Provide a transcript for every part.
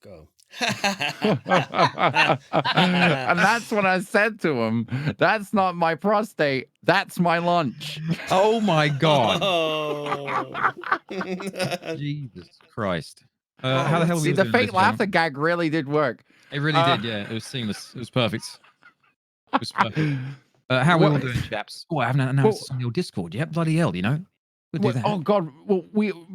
Go. And that's what I said to him. That's not my prostate. That's my lunch. Oh my God. Oh. Jesus Christ. How the hell are we See, the doing fake this, laughter John? gag really did work. It really did, yeah. It was seamless. It was perfect. It was perfect. How are we all doing, chaps? Oh, I haven't announced this on your Discord yet. Bloody hell, you know? We'll do that. Oh, God. Well,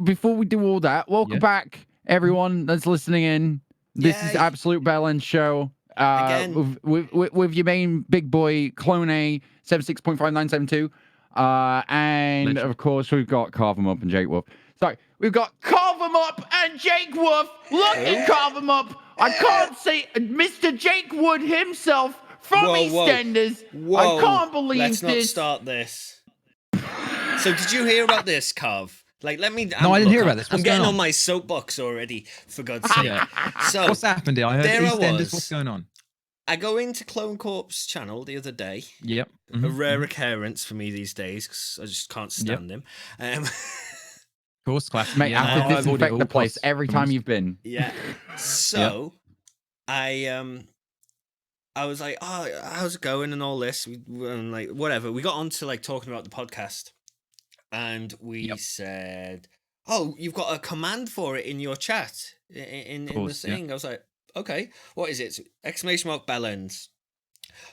before we do all that, welcome back, everyone that's listening in. This is Absolute Bellend Show. Again. With your main big boy, Clone A, 76.5972. And, of course, we've got CarvemUp and JakeWoof. Sorry, we've got CarvemUp and JakeWoof. Look at CarvemUp. I can't say Mr. Jake Wood himself from EastEnders. Whoa. I can't believe Let's this. not start this. So did you hear about this, Carve? Like, let me... No, I didn't hear about this. I'm getting on my soapbox already, for God's sake. So, what's happened here? I heard EastEnders. What's going on? I go into CloneKorp's channel the other day. Yep. A rare occurrence for me these days, because I just can't stand him. Of course, classic. Mate, I have to disinfect the place every time you've been. Yeah. So, I was like, oh, how's it going and all this? And like, whatever. We got on to like talking about the podcast. And we said, oh, you've got a command for it in your chat, in the thing. I was like, okay, what is it? !Bellends.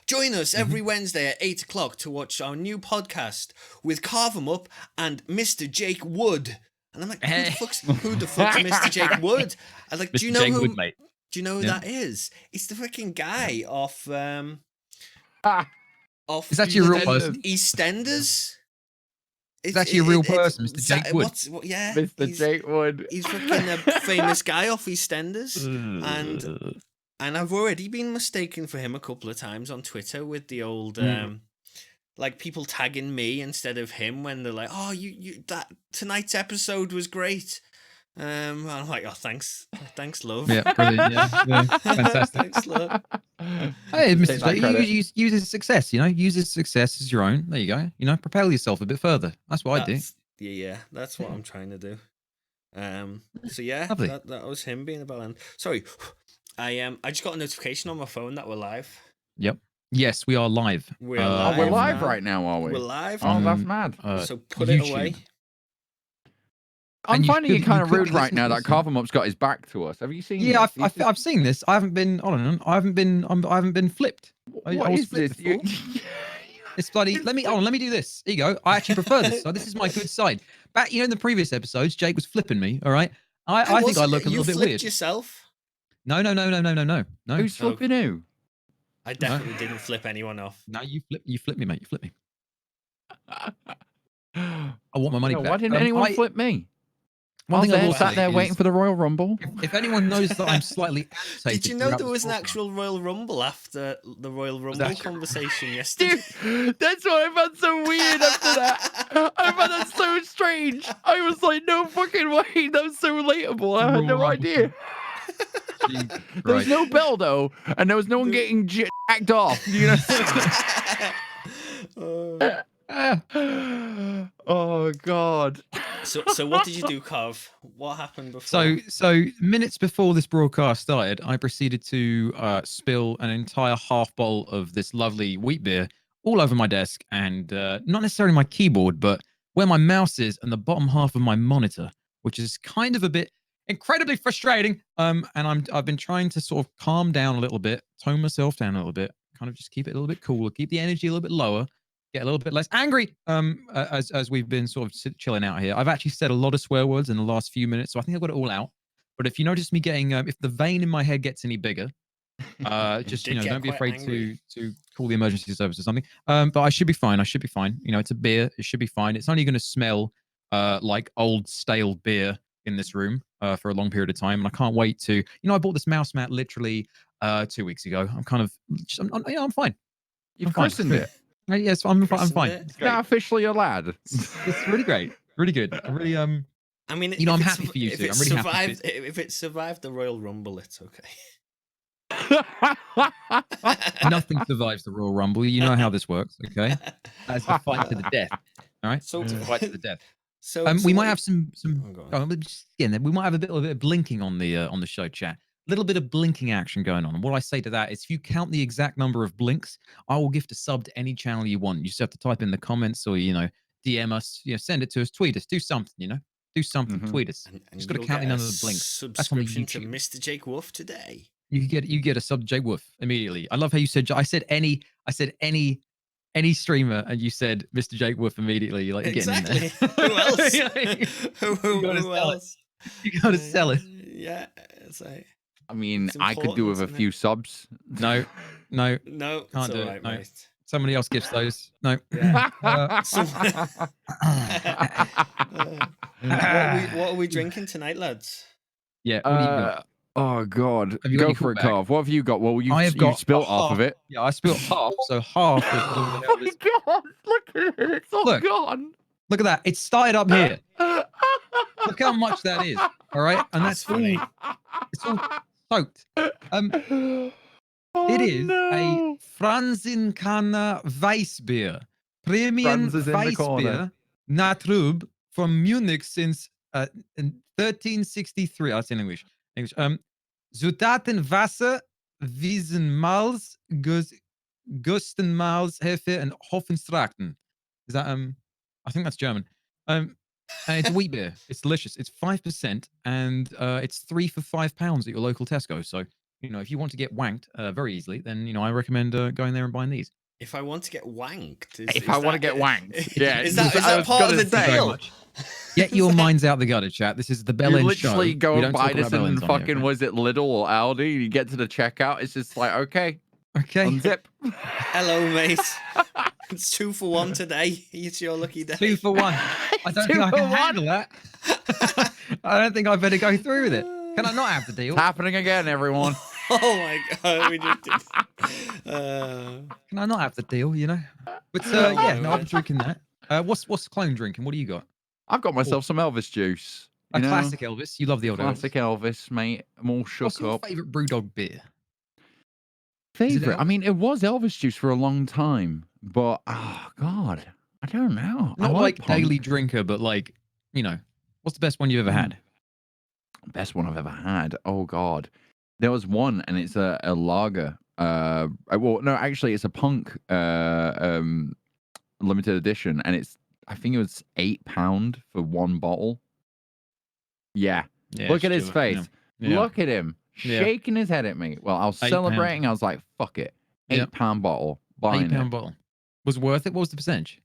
Join us every Wednesday at 8 o'clock to watch our new podcast with CarvemUp and Mr. Jake Wood. And I'm like, who the fuck's Mr. Jake Wood? I was like, do you know who? Do you know who that is? It's the freaking guy off. Is that your real person? EastEnders. It's actually a real person, Mr. Jake Wood. Mr. Jake Wood. He's fucking a famous guy off EastEnders, and I've already been mistaken for him a couple of times on Twitter with the old like people tagging me instead of him when they're like, "Oh, you that tonight's episode was great." And I'm like, "Oh, thanks, love." Yeah, brilliant. Yeah, fantastic. Thanks, love. Hey, Mr. Jake, use his success. You know, use his success as your own. There you go. You know, propel yourself a bit further. That's what I do. Yeah, that's what I'm trying to do. So yeah, Lovely. that was him being a Bellend. Sorry, I just got a notification on my phone that we're live. Yep. Yes, we are live. We're live. We're live right now, are we? We're live. Oh, that's mad. So put it away. I'm finding it kind of rude right now that CarvemUp's got his back to us. Have you seen? Yeah, I've seen this. I haven't been on. I haven't been flipped. What is this? It's bloody. Let me do this. Here you go. I actually prefer this. So this is my good side. Back, in the previous episodes, Jake was flipping me. All right. I think I look a little bit weird. Yourself? No. Who's flipping who? I definitely didn't flip anyone off. No, you flip me, mate. You flip me. I want my money back. Why didn't anyone flip me? One thing I sat there waiting for the Royal Rumble. If anyone knows that I'm slightly did you know there was an actual Royal Rumble after the Royal Rumble conversation yesterday? Dude, that's what I found so weird after that. I found that so strange. I was like, no fucking way. That was so relatable. I had no idea. There was no bell though, and there was no one getting jacked off. You know. Oh God. So what did you do, Carve? What happened before? So minutes before this broadcast started, I proceeded to spill an entire half bottle of this lovely wheat beer all over my desk, and not necessarily my keyboard, but where my mouse is and the bottom half of my monitor, which is kind of a bit incredibly frustrating. And I've been trying to sort of calm down a little bit, tone myself down a little bit, kind of just keep it a little bit cooler, keep the energy a little bit lower, get a little bit less angry as we've been sort of chilling out here. I've actually said a lot of swear words in the last few minutes, so I think I've got it all out. But if you notice me getting, if the vein in my head gets any bigger, just, don't be afraid to call the emergency service or something. But I should be fine. It's a beer. It should be fine. It's only going to smell like old stale beer in this room for a long period of time. And I can't wait to, I bought this mouse mat literally 2 weeks ago. I'm kind of, I'm fine. You've christened it. Yes, I'm fine. It's now officially a lad. It's really great. Really good. I really, I mean, I'm happy for you two. I'm really happy. If it survived the Royal Rumble, it's okay. Nothing survives the Royal Rumble. You know how this works, okay? It's a fight to the death. All right? So it's a fight to the death. So we might have some we might have a bit of blinking on the show chat. little bit of blinking action going on. And what I say to that is, if you count the exact number of blinks, I will gift a sub to any channel you want. You just have to type in the comments, or DM us, send it to us, tweet us, do something, do something, tweet us. And Just got to you'll count the get a number of blinks. subscription to MrJakeWoof today. You get a sub JakeWoof immediately. I love how you said, I said any streamer, and you said MrJakeWoof immediately. You're like, Exactly. Who else? Who else? You gotta sell it. Yeah. It's like, I mean, it's I could do with a important, few subs. No, can't can't do it. No. mate. Somebody else gives those. No. Yeah. Yeah. What are we drinking tonight, lads? What do you got? Oh God, Have you got go your for it, cool bag? Carve. What have you got? Well, I have you got spilt a half of half. it. Yeah, I spilled half, so half is all the hell is- God, look at it, it's all Look. gone. Look at that. It started up here. Look how much that is. All right, and that's funny. It's all soaked. Oh, It is no. a Franziskaner Weissbier, Premium Franz is in the corner. Weissbier, Natrub from Munich since in 1363. That's in English. Zutaten Wasser, Wiesenmalz, Gustenmalz, Hefe, and Hofenstrachten. Is that I think that's German. And it's a wheat beer. It's delicious. It's 5%, and it's 3 for £5 at your local Tesco. So if you want to get wanked very easily, then I recommend going there and buying these. If I want to get wanked, If I want to get wanked, yeah. is that I was part of gonna the say. deal? Get your minds out the gutter, chat. This is the You Bellend show. literally go We and don't buy talk this about in Bellends on here, fucking, okay? was it Lidl or Aldi? You get to the checkout, it's just like, okay, Okay. unzip. Hello, mate. It's 2 for 1 today. It's your lucky day. 2 for 1. I don't think I can handle that. I don't think I better go through with it. Can I not have the deal? It's happening again, everyone. Oh my god, we just did. Can I not have the deal? But Oh, yeah, no, I'm man. drinking that. What's Clone drinking? What do you got? I've got myself some Elvis juice. A classic Elvis. You love the old Classic Elvis, mate. I'm all shook What's your up. favorite Brewdog beer? Favorite? I Elvis? mean, it was Elvis juice for a long time, but oh god, I don't know. I Not like Punk. daily drinker, but like, what's the best one you've ever had? Best one I've ever had. Oh god, there was one, and it's a lager. Well, no, actually, it's a Punk limited edition, and I think it was £8 for one bottle. Yeah. Look at his face. Yeah. Look at him shaking his head at me. Well, I was celebrating. I was like, "Fuck it, £8 bottle, buying £8 it." bottle. Was it worth it? What was the percentage?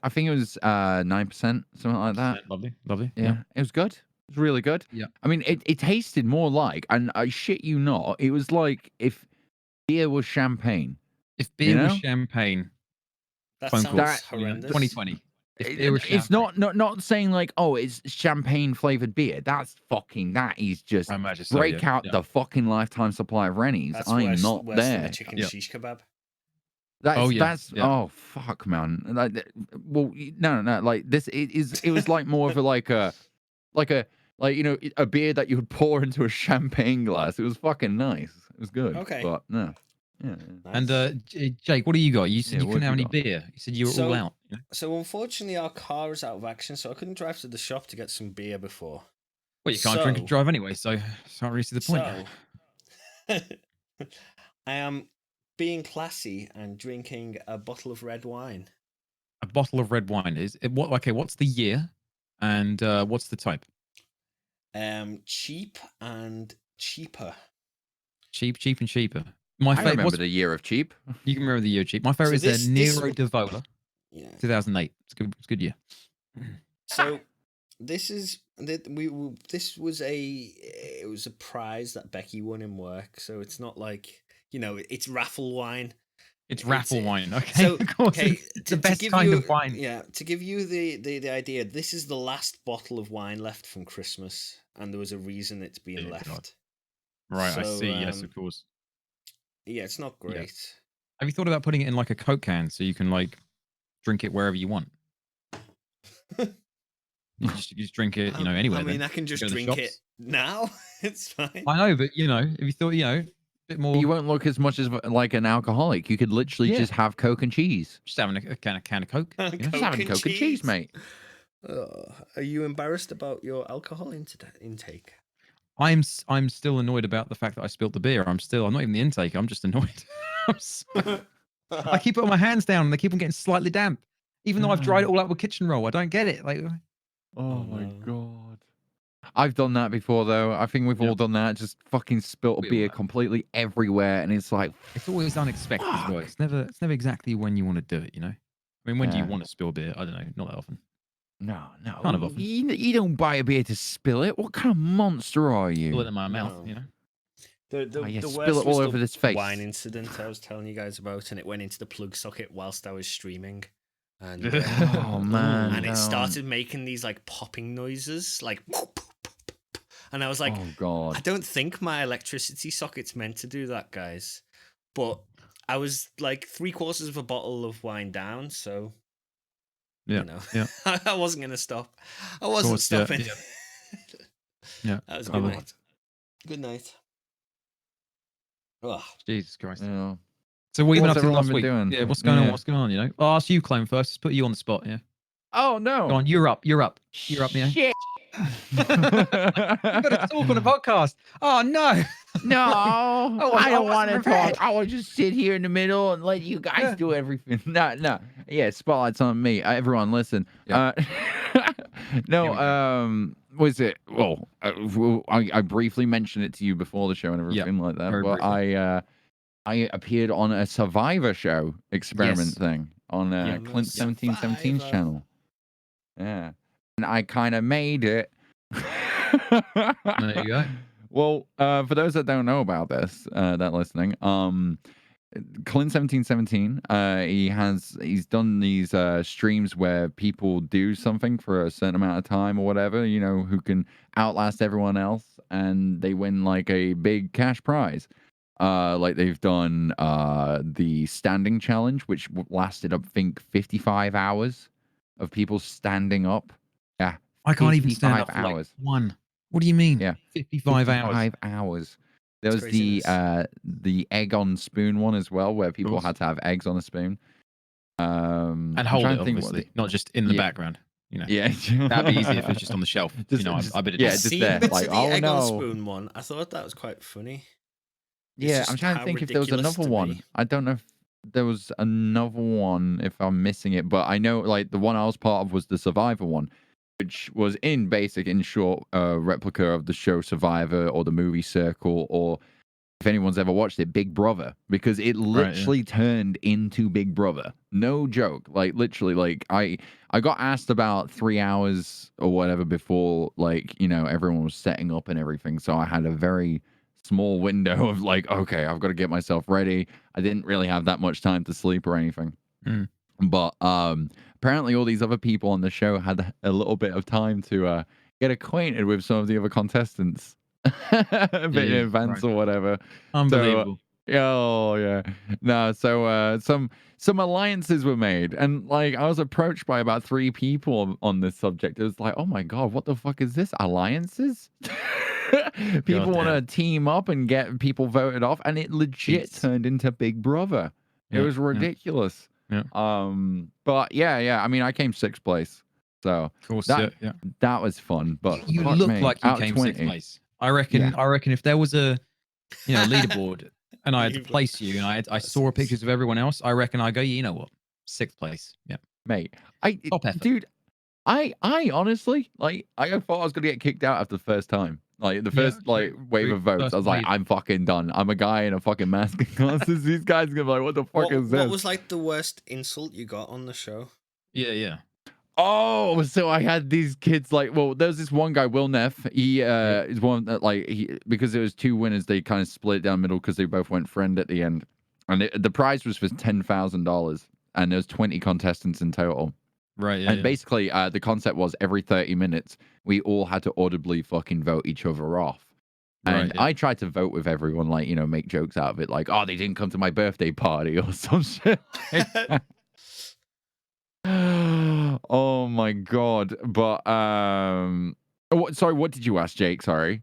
I think it was 9%, something like that. Lovely. Yeah, it was good. It was really good. Yeah. I mean, it tasted more like, and I shit you not, it was like if beer was champagne. If beer was champagne, That Phone sounds call. horrendous. 2020. If beer was It's champagne. not saying like, oh, it's champagne flavored beer. That is just I imagine so, break yeah. out the fucking lifetime supply of Rennies. That's I'm worse, not worse than there. the chicken Yeah. shish kebab. Oh fuck, man. Like, well, no. Like this, it was like more of a a beer that you would pour into a champagne glass. It was fucking nice. It was good. Okay. But no. Yeah. And Jake, what do you got? You said Yeah, you what couldn't have have any you got? beer. You said you were So- all out. So unfortunately, our car is out of action, so I couldn't drive to the shop to get some beer before. Well, you can't drink So- and drive anyway, so it's not really the point. So, I am being classy and drinking a bottle of red wine. A bottle of red wine is it, what? Okay, what's the year, and what's the type? Cheap and cheaper. Cheap and cheaper. My I favorite. remember the year of cheap. You can remember the year cheap. My favorite So is this- Nero Divola, Yeah. 2008. It's good. It's a good year. So this is this was it was a prize that Becky won in work. So it's not like it's raffle wine. It's It's- raffle wine. Okay, So of course, okay, it's the to best give kind you- of wine. Yeah, to give you the idea, this is the last bottle of wine left from Christmas, and there was a reason it's being Dear left. God. Right, I So, see. Yes, of course. Yeah, it's not Yeah. great. Have you thought about putting it in like a Coke can so you can like drink it wherever you want? You just drink it, anywhere. I mean, then. I can just go to the drink it shops. now. It's fine. I know, but have you thought, a bit more? You won't look as much as like an alcoholic. You could literally Yeah. just have Coke and cheese. Just having a can of Coke. Coke Just having Coke and cheese, mate. Are you embarrassed about your alcohol intake? I'm still annoyed about the fact that I spilled the beer. I'm not even the intake. I'm just annoyed. I keep putting my hands down and they keep on getting slightly damp, even though I've dried it all out with kitchen roll. I don't get it. Like, oh my god. I've done that before though. I think we've all done that. Just fucking spilt a beer completely everywhere, and it's like it's always unexpected as well. It's never exactly when you want to do it. You know, I mean, when do you want to spill beer? I don't know. Not that often. No. Kind of often. You don't buy a beer to spill it. What kind of monster are you? Spill it in my mouth, you know. The spill worst it all was over this face. wine incident I was telling you guys about, and it went into the plug socket whilst I was streaming. And oh man! And it started making these like popping noises, like, and I was like, oh god! I don't think my electricity socket's meant to do that, guys. But I was like 3/4 of a bottle of wine down, so you know, I wasn't gonna stop. I wasn't stopping. Yeah, that was a good night. Good night. Oh, Jesus Christ. Yeah. So what have you been up to everyone last been week? doing? Yeah, what's going on? What's going on? You know, I'll ask you, Clone, first. Just put you on the spot. Yeah. Oh no! Go on, you're up. You're up, Mia. Shit! You've got to talk on a podcast. Oh no! No, I don't want to prepared. talk. I will just sit here in the middle and let you guys do everything. No. Yeah, spotlight's on me. Everyone, listen. Yeah. Was it? Well, I briefly mentioned it to you before the show and everything like that. Very but briefly. I appeared on a Survivor show experiment thing on Clint 1717's channel. Yeah, and I kind of made it. There you go. Well, for those that don't know about this, that listening, Clint 1717, he's done these streams where people do something for a certain amount of time or whatever, you know, who can outlast everyone else, and they win like a big cash prize. Like they've done the standing challenge, which lasted, I think, 55 hours of people standing up. Yeah, I can't even stand up for hours. Like one. What do you mean? Yeah, 55 hours. 55 hours. There was the egg on spoon one as well, where people had to have eggs on a spoon. And hold it, obviously, not just in the background. You know, that'd be easy if it's just on the shelf. You know, I bet it. Yeah, just there. Like, the egg on spoon one. I thought that was quite funny. Yeah, I'm trying to think if there was another one. I don't know if there was another one, if I'm missing it, but I know like the one I was part of was the Survivor one, which was in short, replica of the show Survivor or the movie Circle, or if anyone's ever watched it, Big Brother, because it literally turned into Big Brother. No joke. Like literally, like I got asked about 3 hours or whatever before, like, you know, everyone was setting up and everything. So I had a very small window of like, okay, I've got to get myself ready. I didn't really have that much time to sleep or anything. But apparently all these other people on the show had a little bit of time to get acquainted with some of the other contestants a bit in advance or whatever. Unbelievable. So, no, so some alliances were made, and like I was approached by about 3 people on this subject. It was like, oh my god, what the fuck is this? Alliances? People want to team up and get people voted off, and it legit turned into Big Brother. It was ridiculous. But yeah. I mean, I came 6th place, so of course, that was fun. But you look like you came 6th place. I reckon if there was a leaderboard and I had to place you and I saw pictures of everyone else, I reckon I go, you know what, 6th place. Yeah, mate. Top effort. Dude, I honestly, like, I thought I was gonna get kicked out after the first time. Like the first wave of votes, I was like, I'm fucking done. I'm a guy in a fucking mask. These guys are gonna be like, what the fuck is this? What was like the worst insult you got on the show? Yeah. Oh, so I had these kids like, well, there's this one guy, Will Neff. He is one that because there was 2 winners, they kind of split it down the middle because they both went friend at the end, and the prize was for $10,000, and there's 20 contestants in total. Right. And basically, the concept was every 30 minutes, we all had to audibly fucking vote each other off. And I tried to vote with everyone, like, you know, make jokes out of it, like, oh, they didn't come to my birthday party or some shit. Oh my god. But sorry, what did you ask, Jake? Sorry.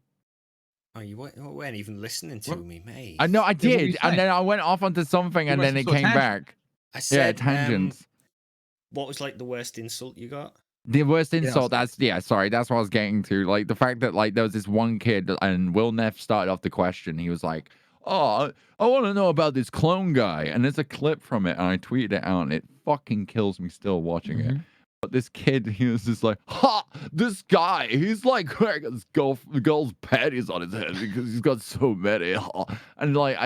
Oh, you weren't even listening to me, mate. I know I did, and then I went off onto something, and then it came back. I said tangents. what was like the worst insult you got? The worst Yeah, insult, sorry, that's what I was getting to. Like, the fact that, like, there was this one kid, and Will Neff started off the question. He was like, oh, I want to know about this clone guy. And there's a clip from it, and I tweeted it out, and it fucking kills me still watching it. But this kid, he was just like, ha, this guy, he's like wearing this girl's panties on his head because he's got so many. And like, I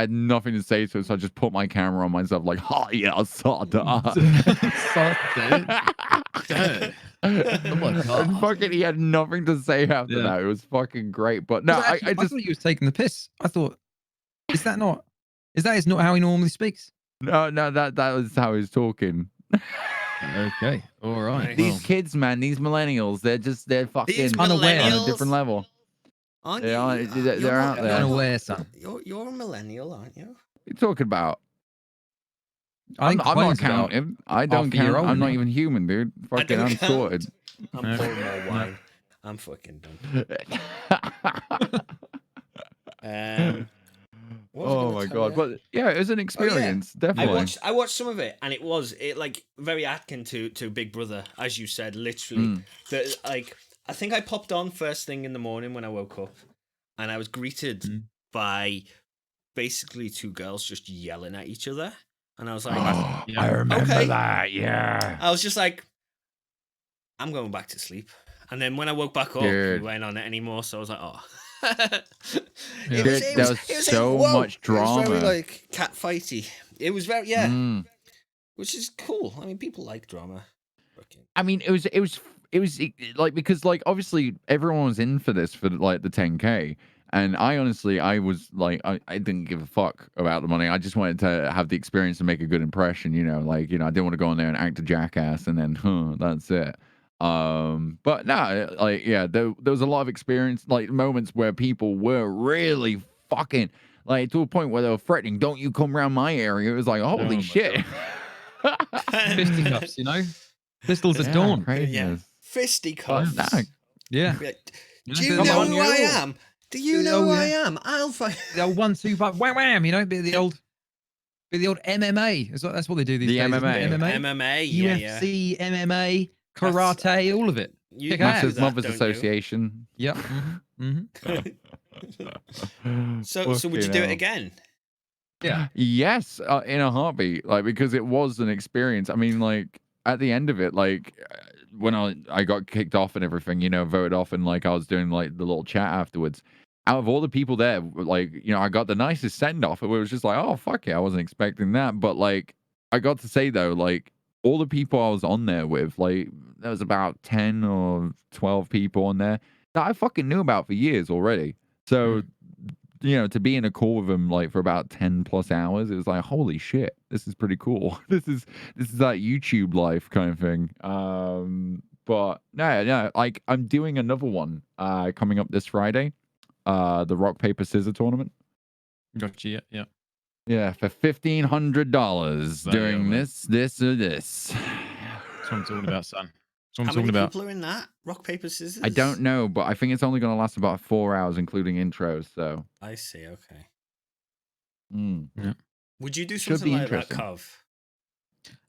had nothing to say to it, so I just put my camera on myself, like, yeah, I saw that. Oh my God. And fucking, he had nothing to say after that. It was fucking great. But no, I thought he was taking the piss. I thought, is that not how he normally speaks? No, that was how he was talking. Okay, all right. These kids, man, these millennials, they're fucking unaware on a different level. Aren't They're out there. Unaware, son. You're a millennial, aren't you? What are you talking about? I'm not counting. I don't count. I'm not even human, dude. Fucking, I'm sorted. I'm pouring more wine. I'm fucking done. Oh my God. But yeah, it was an experience, definitely. I watched some of it, and it like very akin to Big Brother, as you said, literally. Like, I think I popped on first thing in the morning when I woke up, and I was greeted by basically two girls just yelling at each other. And I was like, I remember that, yeah. I was just like, I'm going back to sleep. And then when I woke back up, we weren't on it anymore, so I was like, oh. There was so much drama. It was very, like, catfighty. It was very, which is cool. I mean, people like drama. I mean, it was like, because, like, obviously everyone was in for this for, like, the 10K. And I honestly, I was like, I didn't give a fuck about the money. I just wanted to have the experience and make a good impression, you know, like, you know, I didn't want to go in there and act a jackass and then, that's it. But no, like, yeah, there was a lot of experience, like moments where people were really fucking, like, to a point where they were threatening, don't you come around my area. It was like, holy shit. Fisticuffs, you know? Pistols at dawn. Yeah. Fisticuffs. Yeah. Do you know who I am? Do you know who I am? I'll fight. The old 1, 2, 5, wham, wham. You know, the old MMA. That's what they do these days. MMA. UFC, MMA, karate, all of it. Mothers Association. Yep. So would you do it again? Yeah. Yes, in a heartbeat. Like, because it was an experience. I mean, like, at the end of it, like, when I got kicked off and everything, you know, voted off, and like I was doing like the little chat afterwards. Out of all the people there, like, you know, I got the nicest send off. It was just like, oh fuck yeah, I wasn't expecting that. But like, I got to say though, like, all the people I was on there with, like, there was about 10 or 12 people on there that I fucking knew about for years already. So, you know, to be in a call with them like for about 10 plus hours, it was like, holy shit, this is pretty cool. This is that YouTube life kind of thing. But no, like, I'm doing another one coming up this Friday. The rock, paper, scissors tournament. Gotcha, yeah. Yeah, for $1,500 during this or this. That's what I'm talking about, son. How many people are in that? Rock, paper, scissors? I don't know, but I think it's only going to last about 4 hours, including intros. So I see. Okay. Yeah. Would you do something like that, Carve?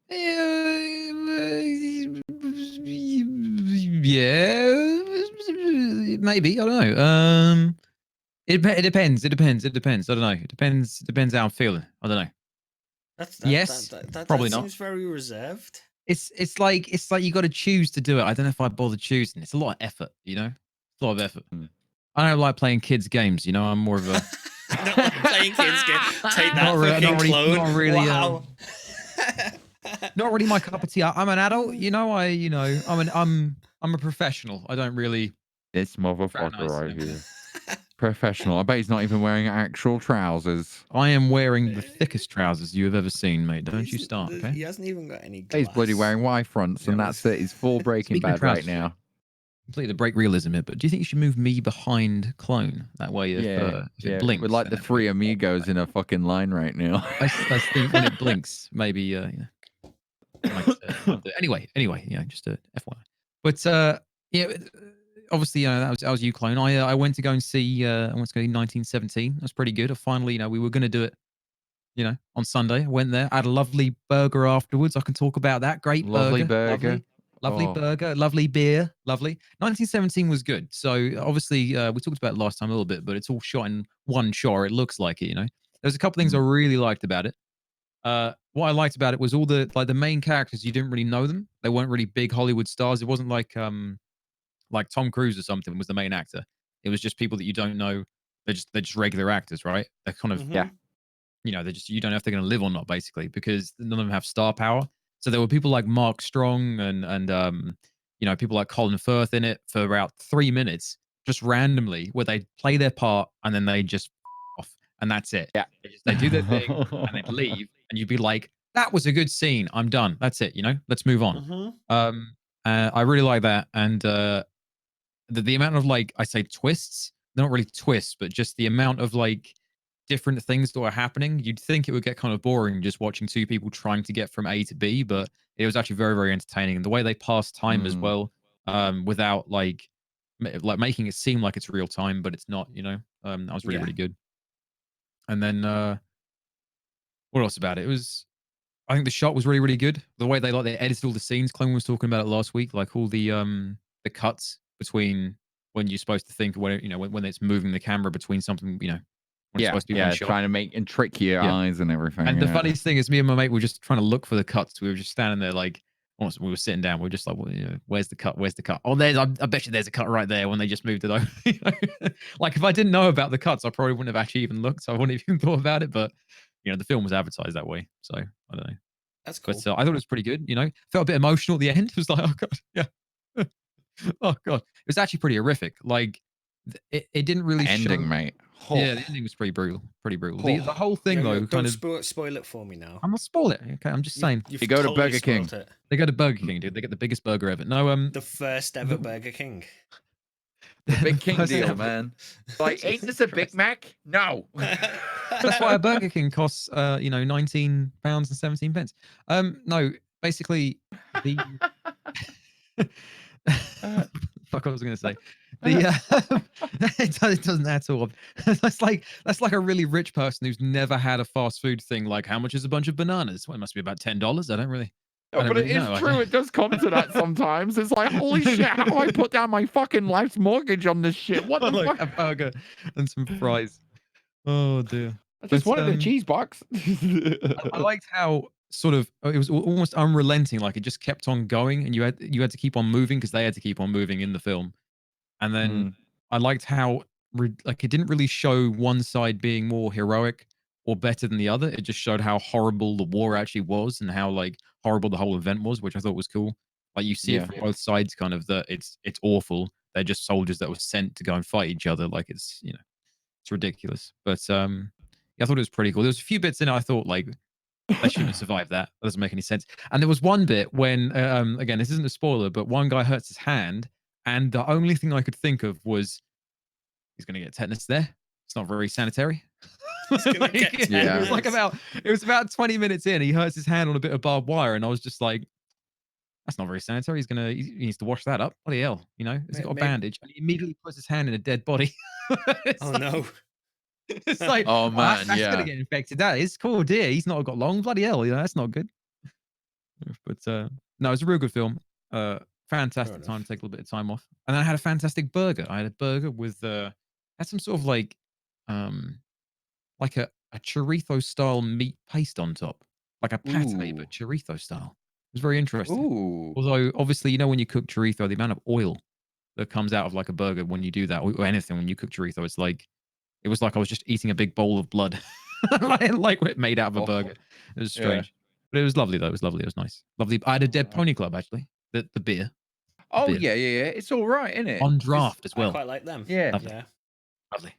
Yeah, maybe. I don't know. It depends. I don't know. It depends how I'm feeling. I don't know. That probably not. not. Seems very reserved. It's like you got to choose to do it. I don't know if I bother choosing. It's a lot of effort, you know. It's a lot of effort. I don't like playing kids games. You know, I'm more of a not like playing kids games. Take that, clone. Not really. Wow. Not really my cup of tea. I'm an adult. You know, I'm a professional. I don't really. This motherfucker right here. Professional. I bet he's not even wearing actual trousers. I am wearing the thickest trousers you have ever seen, mate. Don't you start, okay? He hasn't even got any glass. He's bloody wearing Y fronts, and that's it. He's full Breaking Bad right now. Completely break realism here, but do you think you should move me behind Clone? That way, if it blinks. We're like the three amigos in a fucking line right now. I think when it blinks, maybe, you know. Anyway, yeah, just a FYI. But, yeah, obviously, that was you, Clone. I went to go and see, 1917. That was pretty good. I finally, we were going to do it, on Sunday. I went there. I had a lovely burger afterwards. I can talk about that. Great lovely burger. Lovely. Lovely burger, lovely beer, lovely. 1917 was good. So obviously, we talked about it last time a little bit, but it's all shot in one shot. Or it looks like it, you know. There's a couple things I really liked about it. What I liked about it was all the main characters. You didn't really know them. They weren't really big Hollywood stars. It wasn't like Tom Cruise or something was the main actor. It was just people that you don't know. They're just regular actors, right? They're kind of you know, you don't know if they're going to live or not, basically, because none of them have star power. So there were people like Mark Strong and you know, people like Colin Firth in it for about 3 minutes, just randomly, where they play their part and then they just off, and that's it. Yeah. They do their thing and they'd leave, and you'd be like, "That was a good scene. I'm done. That's it. You know, let's move on." I really like that, and the amount of, like, I say twists, they're not really twists, but just the amount of like different things that were happening. You'd think it would get kind of boring just watching two people trying to get from A to B, but it was actually very, very entertaining. And the way they pass time as well, without like making it seem like it's real time, but it's not, you know. That was really, really good. And then what else about it? It was, I think the shot was really, really good. The way they edited all the scenes. Clone was talking about it last week, like all the cuts between when you're supposed to think, when, you know, when it's moving the camera between something, you know, when it's supposed to be one shot. Trying to make and trick your eyes and everything. And the funniest thing is, me and my mate were just trying to look for the cuts. We were just standing there, like, once we were sitting down, we were just like, well, you know, where's the cut? Where's the cut? Oh, there's, I bet you there's a cut right there when they just moved it over. You know? Like, if I didn't know about the cuts, I probably wouldn't have actually even looked. So I wouldn't have even thought about it. But, you know, the film was advertised that way. So I don't know. That's cool. But I thought it was pretty good. You know, felt a bit emotional at the end. It was like, oh God, yeah. Oh God. It was actually pretty horrific. Like, it didn't really ending, show... mate. Yeah, the ending was pretty brutal. Pretty brutal. The whole thing, though, kind of... spoil it for me now. I'm not spoil it. Okay, I'm just saying. You go to Burger King. They go to Burger King, dude. They get the biggest burger ever. No, the first ever Burger King. The Big King deal, man. Like, ain't this a Big Mac? No. That's why a Burger King costs, you know, £19.17. No, basically, the... Fuck, what was I going to say? It doesn't at all. That's like a really rich person who's never had a fast food thing. Like, how much is a bunch of bananas? Well, it must be about $10. I don't really. No, but it is true. It does come to that sometimes. It's like, holy shit, how do I put down my fucking life's mortgage on this shit? What the fuck? A burger and some fries. Oh dear. I just wanted a cheese box. I liked how sort of it was almost unrelenting. Like, it just kept on going, and you had to keep on moving because they had to keep on moving in the film. And then I liked how like, it didn't really show one side being more heroic or better than the other. It just showed how horrible the war actually was and how, like, horrible the whole event was, which I thought was cool. Like, you see it from both sides, kind of, that it's awful. They're just soldiers that were sent to go and fight each other. Like, it's, you know, it's ridiculous. But yeah, I thought it was pretty cool. There was a few bits in it I thought, like, they shouldn't have survived that. That doesn't make any sense. And there was one bit when, again, this isn't a spoiler, but one guy hurts his hand, and the only thing I could think of was, he's going to get tetanus there. It's not very sanitary. It was about 20 minutes in. He hurts his hand on a bit of barbed wire, and I was just like, that's not very sanitary. He needs to wash that up. Bloody hell, you know? He's got a bandage, and he immediately puts his hand in a dead body. No. It's like, oh man, that's gonna get infected. That is cool, dear. He's not got long. Bloody hell, you know, that's not good. But no, it's a real good film. Fantastic time to take a little bit of time off. And then I had a fantastic burger. I had a burger with had some sort of like a chorizo style meat paste on top, like a pate, but chorizo style. It was very interesting. Ooh. Although obviously, you know, when you cook chorizo, the amount of oil that comes out of like a burger when you do that, or anything when you cook chorizo, it's like, it was like I was just eating a big bowl of blood, like it made out of a burger. It was strange, but it was lovely though. It was lovely. It was nice. Lovely. I had a Dead Pony Club, actually. The beer. Oh beer. Yeah. It's all right, isn't it? On draft as well. I quite like them. Yeah. Lovely.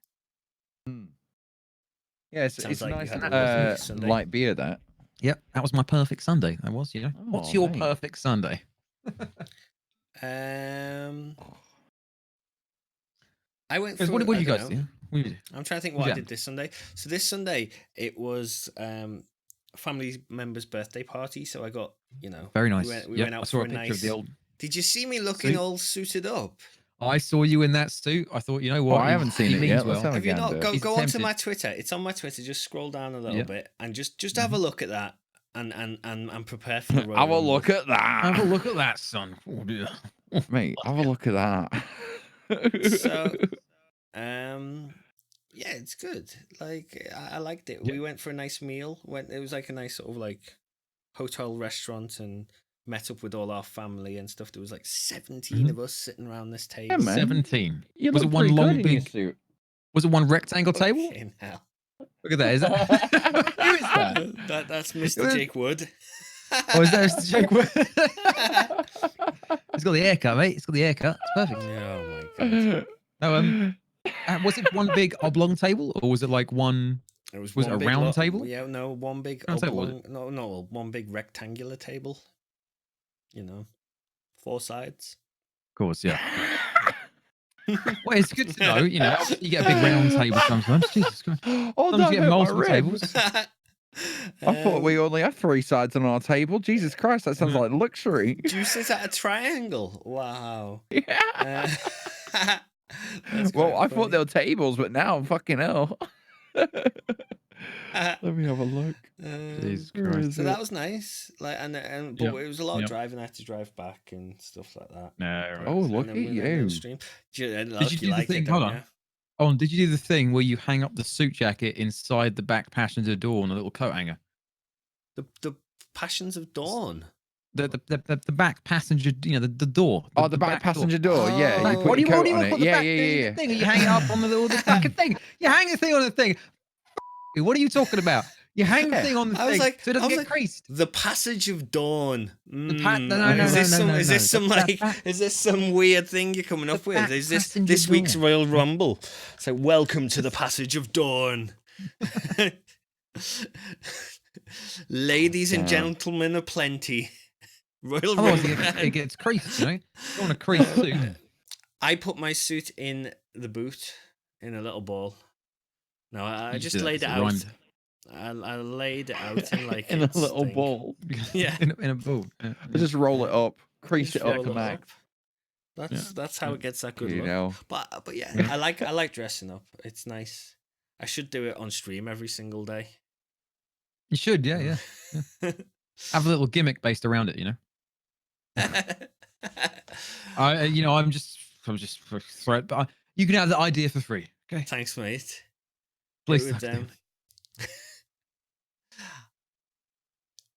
Yeah, it's like nice. Light beer, that. Yep, that was my perfect Sunday. That was, you know. What's your perfect Sunday? I went through. What did you guys do? I'm trying to think what I did this Sunday. So this Sunday it was family member's birthday party. So I got, you know, very nice. We went out for a picture of the old. Did you see me looking all suited up? I saw you in that suit. I thought, you know what? I haven't seen it yet. Have you not? Go onto my Twitter. It's on my Twitter. Just scroll down a little bit and just have a look at that. and prepare for the Royal Have a Rumble. look at Have a that, look at that, son. Oh, dear. mate. Have a look at that. So, yeah, it's good. Like I liked it. Yeah. We went for a nice meal. It was like a nice sort of like hotel restaurant and met up with all our family and stuff. There was like 17 of us sitting around this table. Yeah, man. 17. You Was it look one pretty long, good in your big? suit. Was it one rectangle table? Fucking hell. Look at that. Is that? Who is that? That's Mr. Jake Wood. Oh, is that Mr. Jake? He's got the haircut, mate. He's got the haircut. It's perfect. Oh my god. No, was it one big oblong table, or was it like one? Was it a round table? Yeah, no, one big Round table, was oblong, no, one big rectangular table. You know, 4 sides. Of course, yeah. Well, it's good to know. You know, you get a big round table sometimes. Jesus Christ. Oh, Sometimes that you get hurt my multiple ribs. tables. I thought we only had 3 sides on our table. Jesus Christ, that sounds like luxury. Do you sit at a triangle? Wow. Yeah. That's Well, quite I thought they funny. were tables, but now fucking hell. Let me have a look. Jesus Where Christ. is So it? that was nice. Like, but Yep. it was a lot of Yep. driving. I had to drive back and stuff like that. No, right. Oh, And look then at we went on you. stream. Did you do the thing? Hold on. You? Oh, did you do the thing where you hang up the suit jacket inside the back passenger door on a little coat hanger? The Passions of Dawn. The back passenger, you know, the door. Oh, the back passenger door. Yeah, Oh. you Back- put your coat on want it. for the Yeah, back yeah. thing? You hang it up on the little fucking thing. You hang the thing on the thing. What are you talking about? You hang the thing on the I was thing like- so it I doesn't was get like- creased. The Passage of Dawn. No, Is this some? no. Is this some That like? back- Is this some weird thing you're coming up with? back Is this passenger this week's door. Royal Rumble? So welcome to the Passage of Dawn. Ladies and Damn. gentlemen aplenty. Royal Otherwise, Rumble. it gets creased, you know? You don't want a creased suit. I put my suit in the boot in a little ball. No, I You just do that laid it 'cause it out. rhymed. I laid it out in like In a its little thing. ball. Yeah. in a ball. Yeah. Just roll it up. Crease Just it up roll to it max. up. That's how it gets that good You look. know. But yeah, I like dressing up. It's nice. I should do it on stream every single day. You should, yeah. Have a little gimmick based around it, you know? I'm just for threat, but you can have the idea for free. Okay, Thanks, mate. please. It would, don't.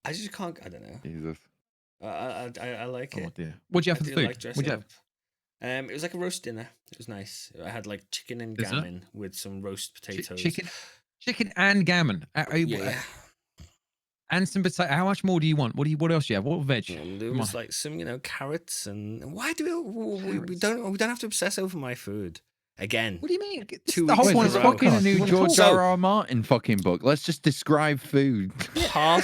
I just can't. I don't know. Jesus. I like Oh it. dear. What'd you have I for the do food? like dressing What'd you have? up. It was like a roast dinner. It was nice. I had like chicken and Dessert? gammon with some roast potatoes. Chicken and gammon. Yeah. And some potato. How much more do you want? What else do you have? What veg? And there Come was on. like some, why do we don't have to obsess over my food again? What do you mean? This is 2 the whole weeks point in of a the row. Fucking a podcast. new You wanna George talk? R.R. Martin fucking book. Let's just describe food. People wanna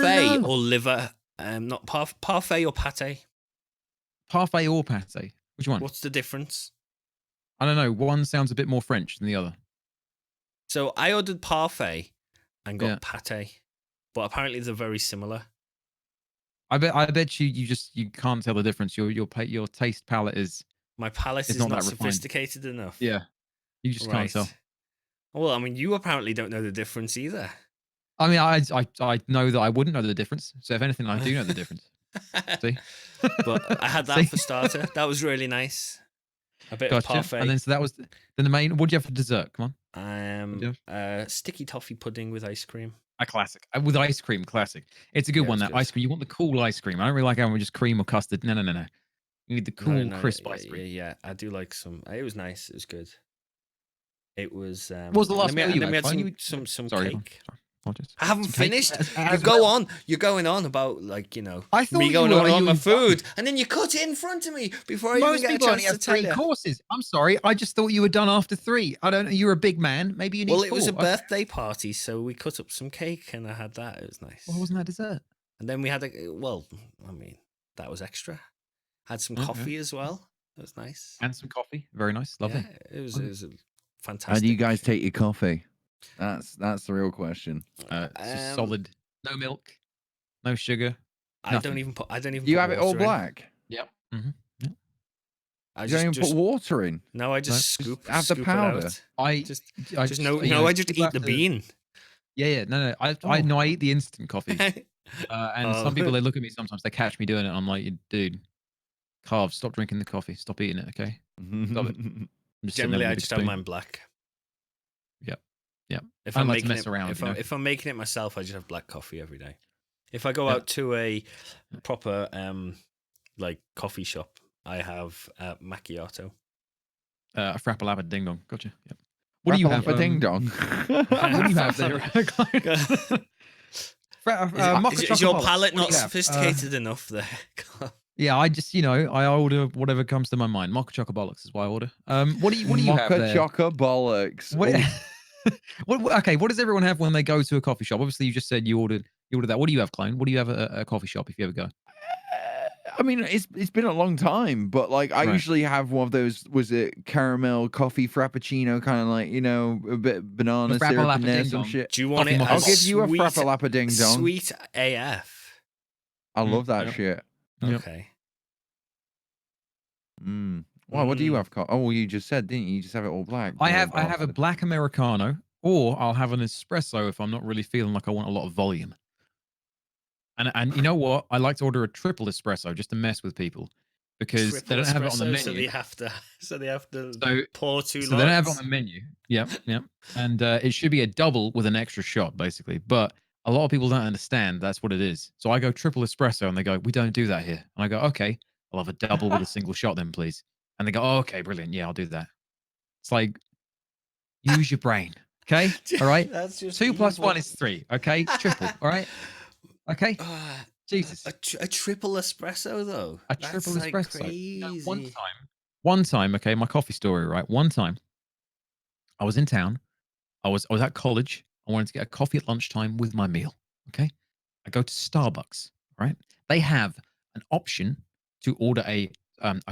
Parfait know. or liver? Not parfait or pate. Parfait or pate? Which one? What's the difference? I don't know. One sounds a bit more French than the other. So I ordered parfait and got pate, but apparently they're very similar. I bet you can't tell the difference. Your taste palette is My palate It's is not not that refined. sophisticated enough. you just can't tell. Well, I mean, you apparently don't know the difference either. I mean, I know that I wouldn't know the difference. So if anything, I do know the difference. See? But I had that See? for starter. That was really nice. A bit of Gotcha. parfait. And then so that was then the main. What do you have for dessert? Come on, Sticky toffee pudding with ice cream. a classic with ice cream. Classic. It's a good Yeah, one. it's That good. ice cream. You want the cool ice cream. I don't really like having just cream or custard. No. You need the cool, crisp ice cream. Yeah, I do like some. It was nice. It was good. It was. What was the last meal you then we had? had Fine, some Sorry, cake. apologies. I haven't Some cake? finished. As You go well. on. You're going on about I thought me you going were- on about you my were food, and then you cut it in front of me before I Most even people get a only chance have to tell 3 you. courses. I'm sorry. I just thought you were done after 3. I don't know. You're a big man. Maybe you need Well, it was a 4. birthday party, so we cut up some cake, and I had that. It was nice. Well, wasn't that dessert? And then we had that was extra. Had some Okay. coffee as well. It was nice. And some coffee. Very nice. Lovely. Yeah, it was a fantastic. How do you guys take your coffee? That's the real question. It's just solid. No milk. No sugar. I don't even put. You have it all water in. black. Yep. I You don't even just put water in. no. I just No, scoop. have the scoop it powder. out. I Just I just no. you No, know, I just people eat have the to- bean. Yeah. No. I eat the instant coffee. And some people, they look at me sometimes, they catch me doing it. I'm like, dude, Carve, stop drinking the coffee. Stop eating it, okay? Stop it. I'm just sitting there Generally, with a I big just have spoon. mine black. Yeah. If I I'm don't like to making mess it, around, if I'm making it myself, I just have black coffee every day. If I go Yeah. out to a proper like coffee shop, I have macchiato. A Frappalappa Ding Dong. Gotcha. Yep. What do you have? Ding dong. What do you have there? Is your palate What do not you have? sophisticated enough there? Yeah, I just, I order whatever comes to my mind. Mocha Chocobollocks is what I order. What do you have Mocha there? Chocobollocks. What, okay, what does everyone have when they go to a coffee shop? Obviously, you just said you ordered that. What do you have, Clone? What do you have at a coffee shop if you ever go? I mean, it's been a long time, but like I Right. usually have one of those. Was it caramel coffee frappuccino, kind of like a bit of banana syrup in there, some shit. Do you want Coffee it? mocha I'll box. give you a Frappalappa Ding Dong. Sweet AF. I love that Yep. shit. Yep. Okay. Well, what do you have? Oh, well, you just said, didn't you? You just have it all black. I have a black Americano, or I'll have an espresso if I'm not really feeling like I want a lot of volume. And you know what? I like to order a triple espresso just to mess with people because they don't have it on the menu. So they have to pour two lots. So they don't have it on the menu. Yep. And it should be a double with an extra shot, basically. But a lot of people don't understand that's what it is. So I go triple espresso, and they go, "We don't do that here." And I go, "Okay, I'll have a double with a single shot then, please." And they go, "Oh, okay, brilliant. Yeah, I'll do that." It's like, use your brain, okay? All right. That's just 2 + 1 evil. is 3. Okay, it's triple. All right. Okay. Jesus. A triple espresso though. A triple That's espresso. Like crazy. One time, okay, my coffee story, right? One time, I was in town. I was at college. I wanted to get a coffee at lunchtime with my meal. Okay, I go to Starbucks. Right, they have an option to order a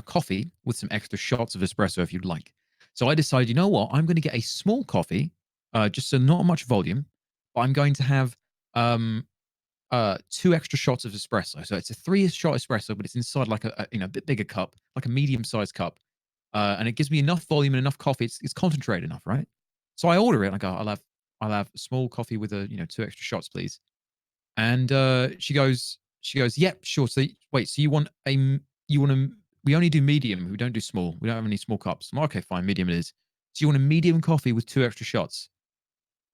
coffee with some extra shots of espresso if you'd like. So I decided, you know what? I'm going to get a small coffee, just so not much volume, but I'm going to have 2 extra shots of espresso. So it's a 3-shot espresso, but it's inside like a bit bigger cup, like a medium-sized cup, and it gives me enough volume and enough coffee. It's concentrated enough, right? So I order it. And I go, I'll have a small coffee with 2 extra shots, please. And she goes, yep, sure. So wait, so we only do medium. We don't do small. We don't have any small cups. I'm like, okay, fine, medium it is. So you want a medium coffee with 2 extra shots?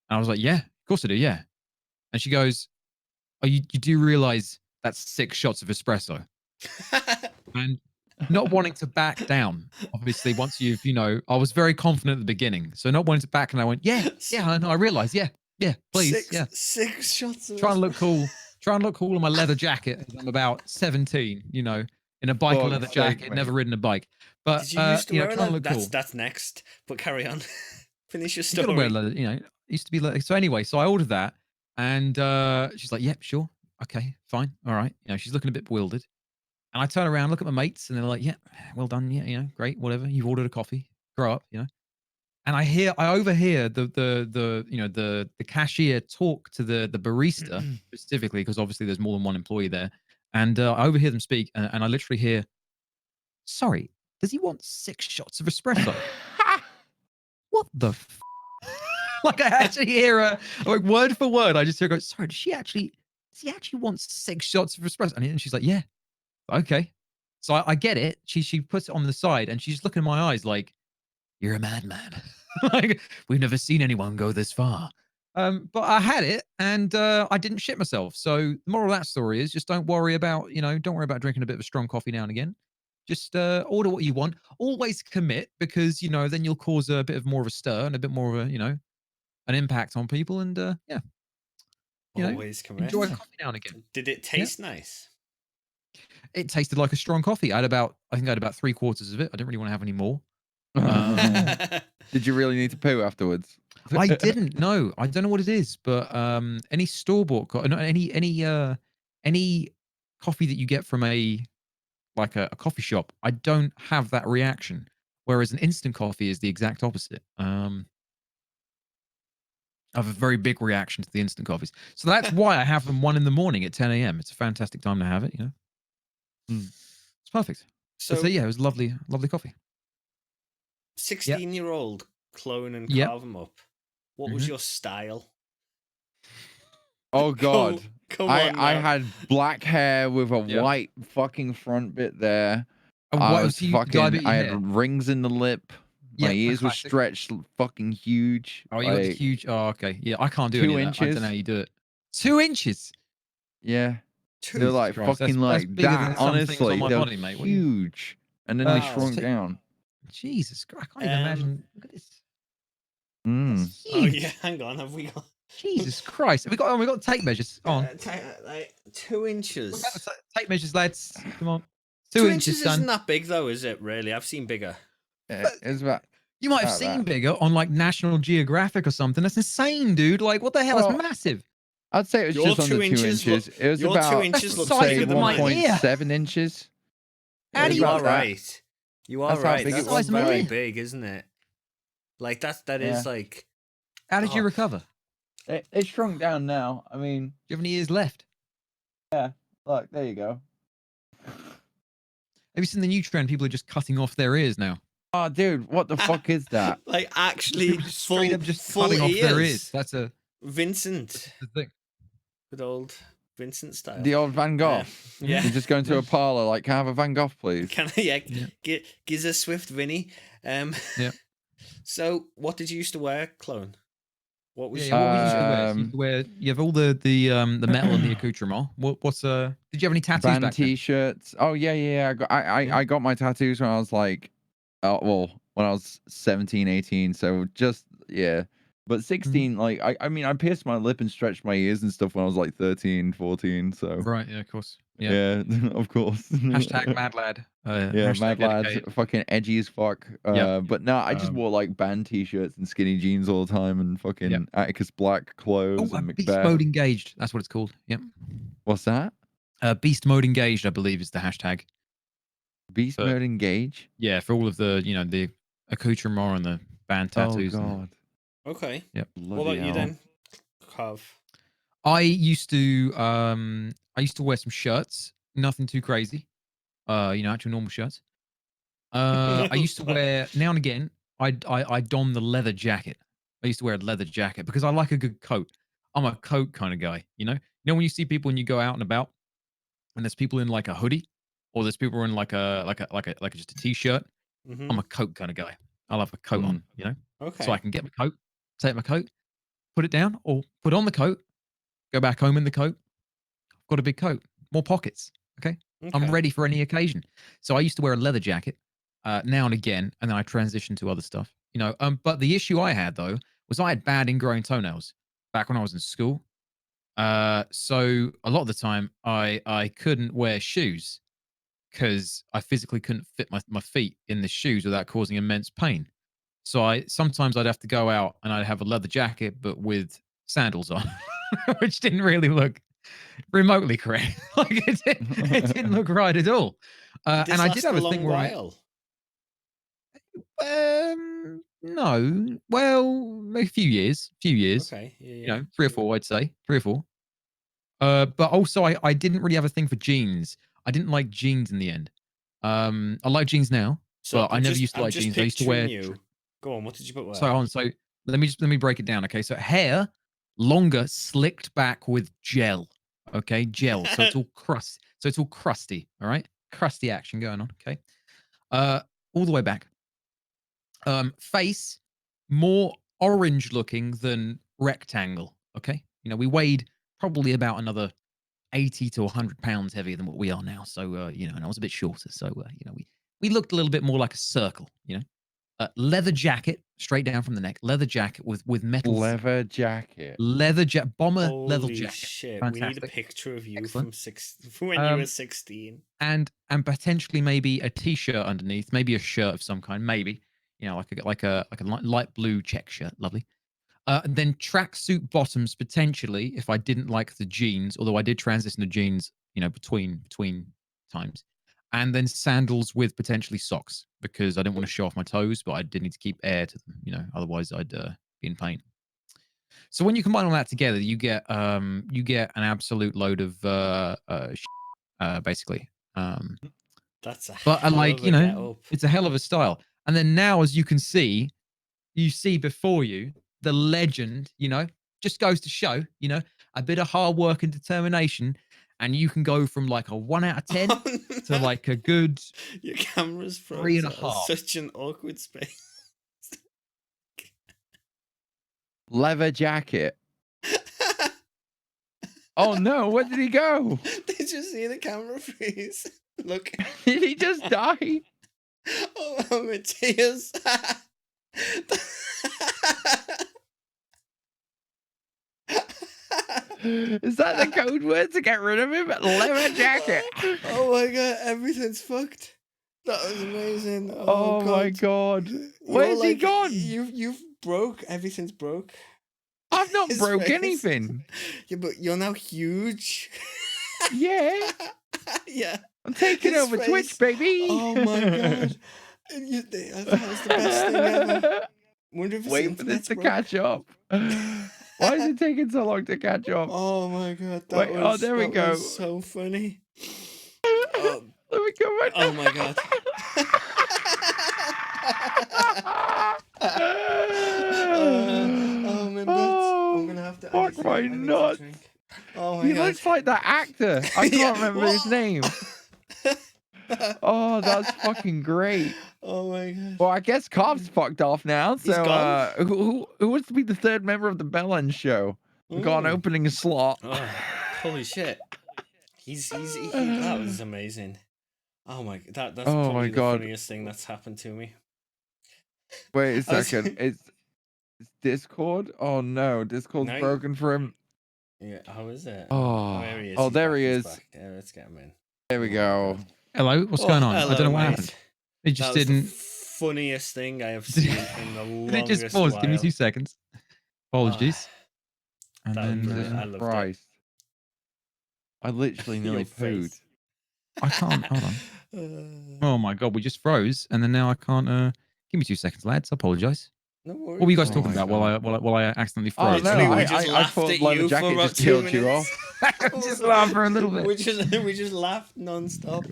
And I was like, yeah, of course I do, yeah. And she goes, oh, you do realize that's 6 shots of espresso? And not wanting to back down, obviously, once I was very confident at the beginning. So not wanting to back, and I went, yeah, I realize, yeah, please, six shots of trying to look cool in my leather jacket as I'm about 17, in a bike leather jacket, never ridden a bike. But, did you used to wear trying to look cool. That's next, but carry on. Finish your You story. gotta wear leather, used to be leather. So anyway, so I ordered that, and she's like, yep, sure. Okay, fine. All right. She's looking a bit bewildered. And I turn around, look at my mates, and they're like, yeah, well done. Yeah, great, whatever. You've ordered a coffee. Grow up, And I overhear the cashier talk to the barista specifically, because obviously there's more than one employee there. And I overhear them speak, and I literally hear, sorry, does he want 6 shots of espresso? What the Like I actually hear like word for word, I just hear her go, sorry, does he actually want 6 shots of espresso? And she's like, yeah, okay. So I get it. She puts it on the side, and she's looking in my eyes like, you're a madman. Like, we've never seen anyone go this far. But I had it, and I didn't shit myself. So the moral of that story is just don't worry about drinking a bit of a strong coffee now and again. Just order what you want. Always commit, because then you'll cause a bit more of a stir and a bit more of a an impact on people, and always commit. Enjoy a coffee now and again. Did it taste nice? It tasted like a strong coffee. I think I had about 3/4 of it. I didn't really want to have any more. Did you really need to poo afterwards? I didn't know. I don't know what it is, but any store-bought any coffee that you get from a coffee shop, I don't have that reaction. Whereas an instant coffee is the exact opposite. I have a very big reaction to the instant coffees. So that's why I have them 1 a.m. at 10 a.m. It's a fantastic time to have it, It's perfect. So yeah, it was lovely coffee. 16-year-old clone and CarvemUp. What was your style? Oh God. Come on I now. had black hair with a Yeah. white fucking front bit there. And I what was else you dye fucking. bit your I hair? had rings in the lip. My Yeah, ears were classic. stretched, fucking huge. Oh, you got the Like huge. Oh, okay. Yeah, I can't do 2 any of that. I don't inches. know how you do it. 2 inches. Yeah, they're Jesus like Christ, fucking that's like bigger that. than some things on Honestly, my they're body, mate. What are you? huge, and then they Wow. shrunk down. Jesus Christ, I can't even imagine. Look at this. Mm. That's Oh huge. yeah, hang on. Have we got Jesus Christ. Have we got tape measures on. like 2 inches? Look at the tape measures, lads. Come on. 2 2 inches, inches son. isn't that big though, is it? Really, I've seen bigger. It's about. You might have about seen that. bigger on like National Geographic or something. That's insane, dude. Like, what the hell? Well, That's massive. I'd say it was Your just under 2 2 inches inches. It was your 2 about inches the looks size bigger of than my mine. ear. 1.7 inches. How It do was you- You about are that. right. You are That's how right. big it That's was, Size of my very ear. big, isn't it? Like that Yeah. is like. How did you Oh. recover? It shrunk down now. I mean, Do you have any ears left? look, there you go. Have you seen the new trend? People are just cutting off their ears now. Oh, dude, what the fuck is that? Like actually People just straight up just cutting off their ears. That's Vincent, the thing. good old Vincent style. The old Van Gogh. Yeah. You just go into a parlor like, can I have a Van Gogh, please? Can I? Yeah. Yeah. Gives a Swift Vinny. Yeah. So, what did you used to wear, Clone? What was Yeah, what we used to wear? So you Um, used to wear. You have all the metal and the accoutrement. What's Did you have any tattoos Band back then? t-shirts. Oh yeah. I got my tattoos when I was like, when I was 17, 18. So just yeah. But 16, like I mean, I pierced my lip and stretched my ears and stuff when I was like 13, 14. So Right. Yeah. Of course. Yeah. yeah, of course. Hashtag mad lad. Yeah, Hashtag mad lads, dedicated. fucking edgy as fuck. Yep. But no, I just wore like band t-shirts and skinny jeans all the time and fucking Atticus Black clothes Oh, and Beast Macbeth. Mode Engaged. That's what it's called. Yep. What's that? Beast Mode Engaged, I believe, is the hashtag. Beast mode engage? Yeah, for all of the the accoutrement and the band tattoos. Oh god. Okay. Yep. What about you then, Carve? I used to wear some shirts, nothing too crazy. Actual normal shirts. I used to wear now and again. I don the leather jacket. I used to wear a leather jacket because I like a good coat. I'm a coat kind of guy. You know when you see people when you go out and about, and there's people in like a hoodie, or there's people in like just a t-shirt. Mhm. I'm a coat kind of guy. I'll have a coat on. Okay. So I can get my coat, take my coat, put it down, or put on the coat, go back home in the coat. I've got a big coat, more pockets. Okay. I'm ready for any occasion. So I used to wear a leather jacket now and again, and then I transitioned to other stuff. But the issue I had though was I had bad ingrowing toenails back when I was in school. So a lot of the time I couldn't wear shoes because I physically couldn't fit my feet in the shoes without causing immense pain. So sometimes I'd have to go out and I'd have a leather jacket but with sandals on, which didn't really look remotely correct. Like it didn't look right at all. And I did have a thing where while. no, well, a few years. Okay. Yeah. 3 or 4, I'd say 3 or 4. But also I didn't really have a thing for jeans. I didn't like jeans in the end. I like jeans now, So but I never used to like jeans. I used to wear. Go on. What did you put? So let me break it down. Okay, so hair longer, slicked back with gel. Okay, gel. So it's all crust. So it's all crusty. All right, crusty action going on. Okay, all the way back. Face more orange looking than rectangle. Okay, we weighed probably about another 80 to 100 pounds heavier than what we are now. So, and I was a bit shorter. So, we looked a little bit more like a circle, leather jacket straight down from the neck, leather jacket with metal. Leather jacket. Bomber Holy leather jacket. Shit. Fantastic. We need a picture of you Excellent. from when you were 16. And potentially maybe a t-shirt underneath, maybe a shirt of some kind, maybe, like a light blue check shirt. Lovely. And then tracksuit bottoms potentially if I didn't like the jeans, although I did transition to jeans, between times. And then sandals with potentially socks because I didn't want to show off my toes, but I did need to keep air to them, otherwise I'd be in pain. So when you combine all that together, you get an absolute load of basically. That's a but hell like of a get-up. it's a hell of a style. And then now, as you can see, you see before you the legend, just goes to show, you know, a bit of hard work and determination, and you can go from like a 1 out of 10 Oh, to no. like a good Your camera's frozen. 3.5. Such an awkward space. Leather jacket. Oh no, where did he go? Did you see the camera freeze? Look. Did he just die? Oh, Matthias. Is that the code word to get rid of him? Leather jacket. Oh my god, everything's fucked. That was amazing. Oh my god. Where's he gone? You've broke. Everything's broke. I've not His broke face. anything. Yeah, but you're now huge. Yeah. Yeah. I'm taking His over face. Twitch, baby. Oh my god. That was the best thing ever. Wonder if his Wait for this internet's to broke. catch up. Why is it taking so long to catch up? Oh my god, Wait, there we that go. was so funny. Oh, Let me go right oh my god. Oh my bits. I'm gonna have to. I need Fuck to- my I need to nuts. drink. Oh my He god. looks like that actor. I can't Yeah. remember his name. Oh, that's fucking great. Oh my god. Well, I guess Carve's fucked off now. He's So, gone? who wants to be the third member of the Bellend show? We've got an Mm. opening slot. Oh, holy shit. That was amazing. Oh my, that's Oh probably my the God. funniest thing that's happened to me. Wait a I was- second. It's Discord? Oh no, Discord's No. broken for him. Yeah, how is it? Oh, there he is. oh, He's there back, he he's is. back. Yeah, let's get him in. There we Oh my go. God. Hello, what's Oh, going on? I hello, don't know what mate. happened. It just That was didn't. the funniest thing I have seen in the longest It just paused. Give me while. 2 seconds. Apologies. And that was then brilliant. I loved it. Christ. I literally nearly Your pooed. face. I can't. Hold on. Oh my god, we just froze, and then now I can't. Give me 2 seconds, lads. I apologize. No worries. What were you guys Oh talking my about God. while I accidentally Oh froze? no, Literally, we I just laughed thought at leather you for jacket about just 2 killed you minutes. off. Just laugh for a little bit. we just laughed non-stop.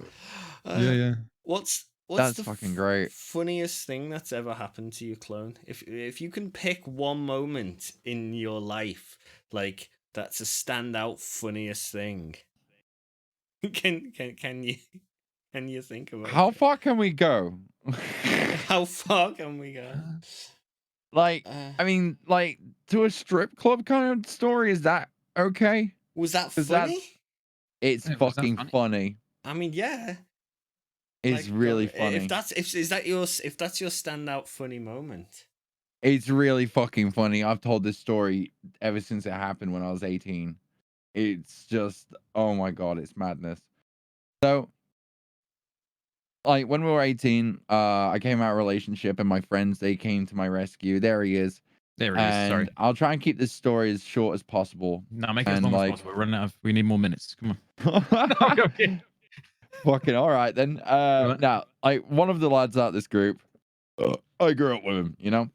Yeah. What's That's the fucking great. funniest thing that's ever happened to you, Clone? If you can pick one moment in your life, like that's a standout funniest thing, can you think about How it? far can we go? How far can we go? Like, I mean, like to a strip club kind of story. Is that okay? Was that 'Cause funny? It's Yeah, was that fucking funny? funny. I mean, yeah. It's Like, really go- funny. If that's your standout funny moment. It's really fucking funny. I've told this story ever since it happened when I was 18. It's just, oh my God, it's madness. So, like, when we were 18, I came out of a relationship and my friends, they came to my rescue. There he is. There it is. And Sorry. I'll try and keep this story as short as possible. No, make it as and, long like- as possible. We're running out of. We need more minutes. Come on. Okay. Fucking all right then. Right. Now, like, one of the lads out this group, I grew up with him, you know?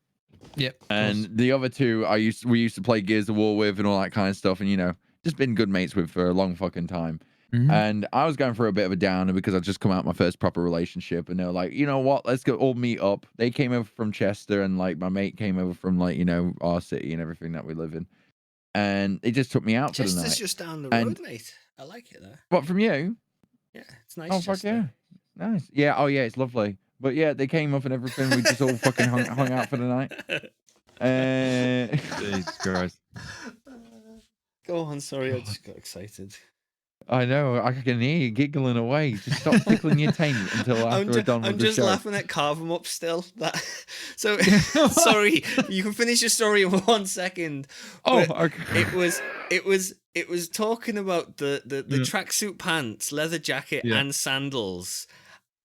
Yep. of And course. the other two, we used to play Gears of War with and all that kind of stuff, and you know, just been good mates with for a long fucking time. Mhm. And I was going through a bit of a downer because I just come out my first proper relationship, and they were like, you know what, let's go all meet up. They came over from Chester, and like my mate came over from like, you know, our city and everything that we live in, and they just took me out for the Chester's night. just down the And- road, mate. I like it there. What, from you? Yeah, it's nice. Oh fuck Chester. yeah, nice. Yeah, oh yeah, it's lovely. But yeah, they came up and everything. We just all fucking hung out for the night. Jesus Christ. Go on, sorry, I just got excited. I know, I can hear you giggling away. Just stop tickling your taint until after we're done with I'm the just show. laughing at CarvemUp still. That so sorry, you can finish your story in 1 second. Oh, but okay. it was talking about the Yeah. tracksuit pants, leather jacket, Yeah. and sandals,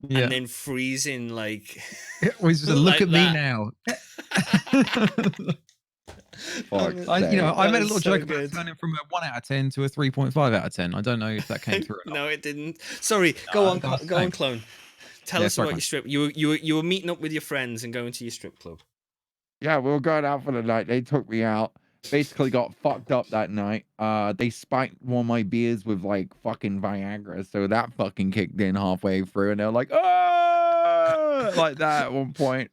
Yeah. and then freezing like. We just like look at that. me now. Fuck's I, you know, sake. I That made a was little so joke about good. turning from a 1 out of 10 to a 3.5 out of 10. I don't know if that came through. Or not. No, it didn't. Sorry, go on, that's go on, fine. Clone. Tell Yeah, us sorry, about Clone. your strip. You were meeting up with your friends and going to your strip club. Yeah, we were going out for the night. They took me out. Basically got fucked up that night. They spiked one of my beers with like fucking Viagra, so that fucking kicked in halfway through, and they're like, "Oh!" like that at one point.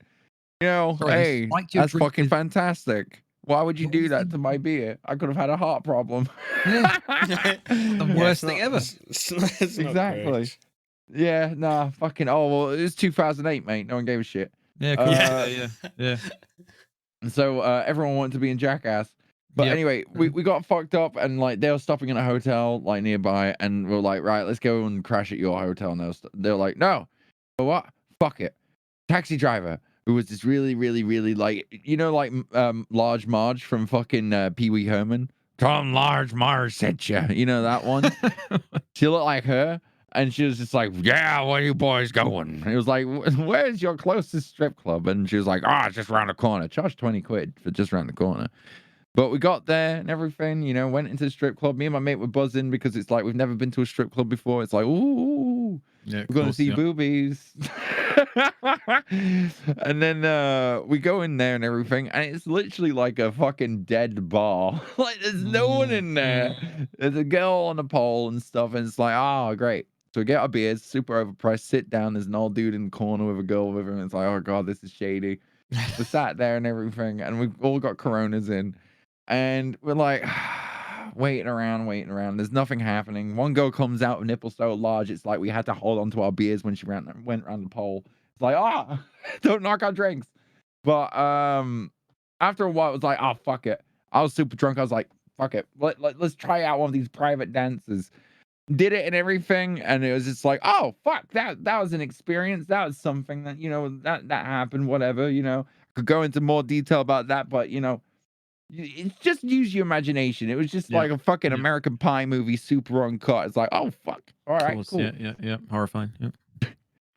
You know, Sorry, they hey, spiked your that's drink fucking with- fantastic. Why would you What were do you that to my thinking? beer? I could have had a heart problem. Yeah. The The worst thing ever. It's not Exactly. great. Yeah, nah, fucking. Oh well, it was 2008, mate. No one gave a shit. Yeah, cool. Yeah. Yeah. So everyone wanted to be in Jackass. But Yep. anyway, we got fucked up, and like they were stopping in a hotel like nearby, and we are like, right, let's go and crash at your hotel. And they were like, no, you know what? Fuck it. Taxi driver, who was this really, really, really like, like Large Marge from fucking Pee Wee Herman. Tom Large Marge sent you. You know that one? She looked like her. And she was just like, yeah, where you boys going? It was like, where's your closest strip club? And she was like, it's just around the corner. Charge 20 quid for just around the corner. But we got there and everything, went into the strip club. Me and my mate were buzzing because it's like we've never been to a strip club before. It's like, ooh, Yeah, we're going to see boobies. And then we go in there and everything. And it's literally like a fucking dead bar. Like there's no one in there. There's a girl on a pole and stuff. And it's like, great. So we get our beers, super overpriced, sit down. There's an old dude in the corner with a girl with him. It's like, oh God, this is shady. We sat there and everything. And we've all got Coronas in. And we're like waiting around. There's nothing happening. One girl comes out with nipples so large, it's like we had to hold on to our beers when she went around the pole. It's like, don't knock our drinks. But after a while, it was like, fuck it. I was super drunk. I was like, fuck it. Let's try out one of these private dances. Did it and everything, and it was just like, fuck, that was an experience. That was something that that happened. Whatever, could go into more detail about that, but it's just use your imagination. It was just like a fucking American Pie movie, super uncut. It's like, fuck. All right, cool. Yeah. Horrifying. Yeah.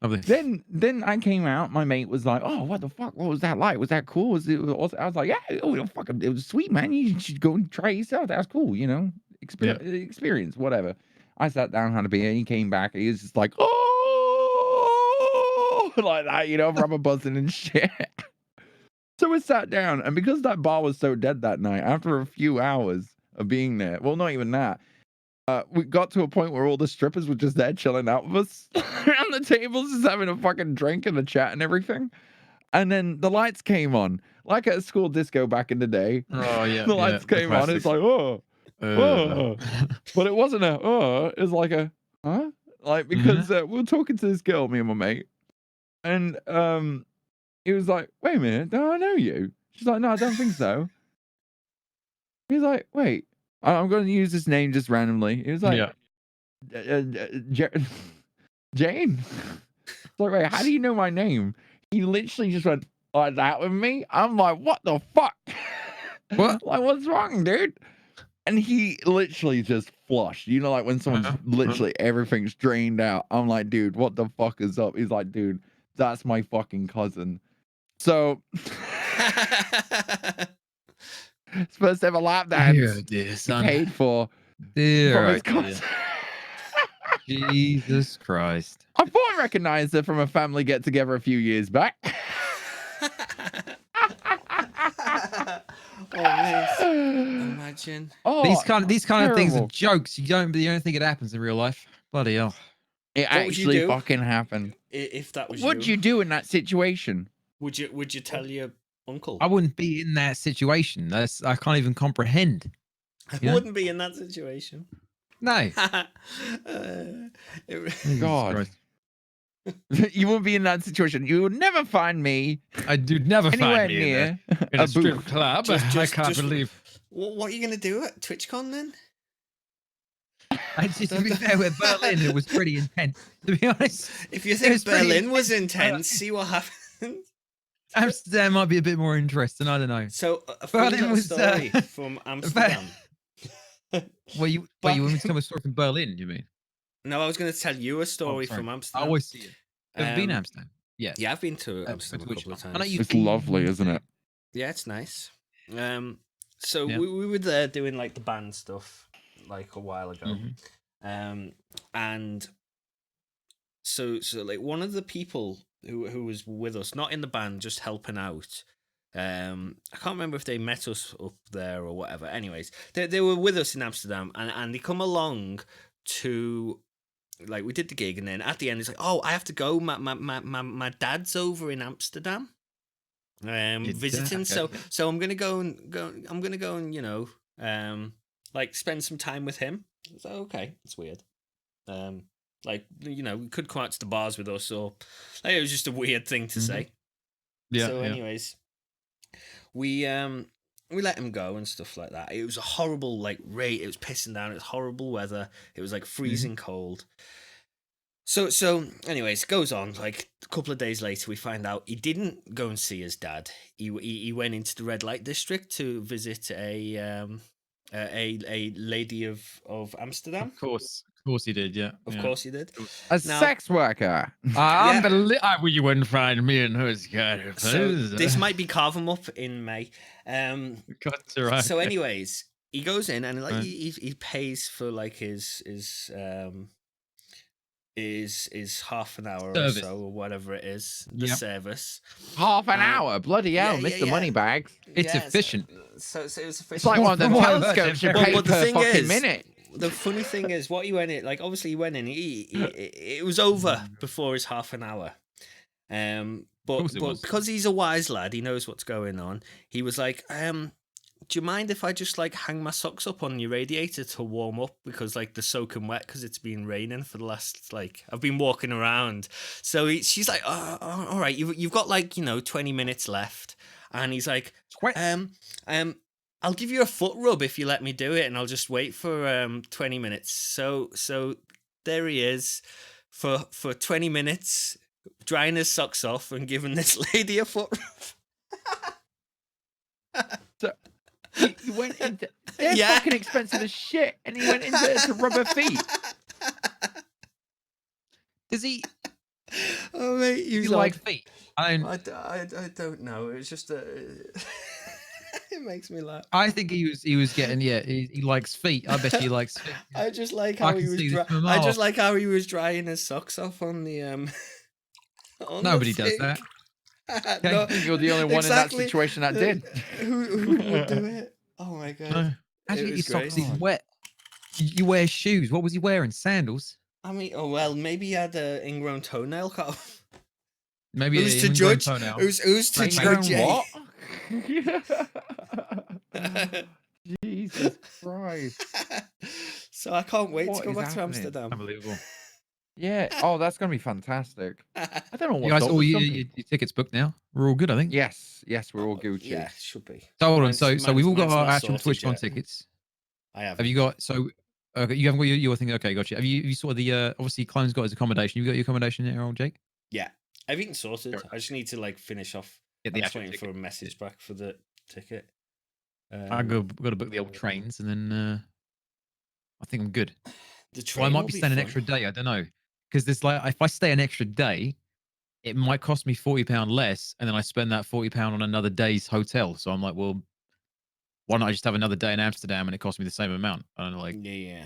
Lovely. Then I came out. My mate was like, what the fuck? What was that like? Was that cool? I was like, yeah, it was sweet, man. You should go and try it yourself. That was cool, experience, whatever. I sat down, had a beer, and he came back, and he was just like, like that, rubber buzzing and shit. So we sat down, and because that bar was so dead that night, after a few hours of being there, well, not even that, we got to a point where all the strippers were just there chilling out with us around the tables, just having a fucking drink and a chat and everything. And then the lights came on, like at a school disco back in the day. Oh yeah, The lights came on. It's like, but it wasn't it was like a huh? Like because we were talking to this girl, me and my mate, and he was like, wait a minute, do I know you? She's like, no, I don't think so. He's like, wait, I'm going to use this name just randomly. He was like, Jane. It's like, wait, how do you know my name? He literally just went like that with me. I'm like, what the fuck? What? Like, what's wrong, dude? And he literally just flushed. Like when someone's literally everything's drained out. I'm like, dude, what the fuck is up? He's like, dude, that's my fucking cousin. So supposed to have a lap dance paid for from his cousin. Jesus Christ. I thought I recognized her from a family get together a few years back. Imagine. These kind of things are jokes. You don't think it happens in real life. Bloody hell. It actually fucking happened. If that was What'd you do in that situation? Would you tell your uncle? I wouldn't be in that situation. I can't even comprehend. I wouldn't be in that situation. No. God. You wouldn't be in that situation. You would never find me. I do never anywhere find me near in a strip club. I can't believe. What are you gonna do at TwitchCon then? To be fair, with Berlin, it was pretty intense. To be honest, if you think Berlin was intense, see what happens. Amsterdam might be a bit more interesting. I don't know. So a Berlin was story from Amsterdam. Well, you want me to tell a story from Berlin? You mean? No, I was going to tell you a story from Amsterdam. I always see it. Have you been to Amsterdam? Yeah, I've been to Amsterdam a couple of times. It's lovely, isn't it? Yeah, it's nice. So we were there doing like the band stuff like a while ago, and so like one of the people who was with us, not in the band, just helping out. I can't remember if they met us up there or whatever. Anyways, they were with us in Amsterdam, and they come along to, like, we did the gig, and then at the end it's like, I have to go. My dad's over in Amsterdam. visiting. Okay. So I'm gonna go and I'm gonna go and like spend some time with him. So okay, it's weird. Like we could come out to the bars with us, or like, it was just a weird thing to say. Yeah. So, anyways, we let him go and stuff like that. It was a horrible like rate. It was pissing down. It was horrible weather. It was like freezing cold. So anyways, goes on. Like a couple of days later, we find out he didn't go and see his dad. He went into the red light district to visit a lady of Amsterdam. Of course he did. Yeah. Of course he did. A sex worker. Well, you wouldn't find me in her skirt. So this might be CarvemUp in May. Right. So anyways, he goes in and like he pays for like his half an hour service. or so or whatever it is, the service. Half an hour, bloody hell, Mr. Moneybags. It's efficient. So it was efficient. It's like one of them telescopes you pay per fucking minute. The funny thing is, what he went in, like obviously he went in, it was over before his half an hour. But because he's a wise lad, he knows what's going on. He was like, do you mind if I just like hang my socks up on your radiator to warm up, because like they're soaking wet because it's been raining for the last I've been walking around. So she's like, oh, all right, you've got like 20 minutes left, and he's like, I'll give you a foot rub if you let me do it, and I'll just wait for 20 minutes. So there he is for 20 minutes, drying his socks off and giving this lady a foot rub. So he went into they're fucking expensive as shit, and he went into to rub her feet. Does he? Oh mate, you like feet? I don't know. It was just it makes me laugh. I think he was getting he likes feet. I bet he likes feet. I just like how he was drying his socks off on the on Nobody the does that. Okay. No, you're the only one in that situation that did. Who would do it? Oh my god! No. How'd you get your socks? He's wet. You wear shoes. What was he wearing? Sandals. I mean, maybe he had an ingrown toenail cut off. Maybe who's to judge? Who's to judge? What? Jesus Christ! So I can't wait to go back to Amsterdam. Unbelievable. Yeah. Oh, that's gonna be fantastic. I don't know what. You guys, all your tickets booked now. We're all good, I think. Yes, we're all Gucci. Yeah, should be. So hold on. So we've all got our actual TwitchCon tickets. I have. Have you got? So okay, you haven't got your thing. Okay, gotcha. Have you sorted the? Obviously, Clone's got his accommodation. You got your accommodation there, old Jake? Yeah, everything's sorted. Sure. I just need to finish off. Get the actual waiting for a message back for the ticket. I got to book the old trains, and then I think I'm good. The train. I might be staying an extra day. I don't know, because there's like if I stay an extra day, it might cost me £40 less, and then I spend that £40 on another day's hotel. So I'm like, well, why not I just have another day in Amsterdam and it costs me the same amount? I don't know, like yeah.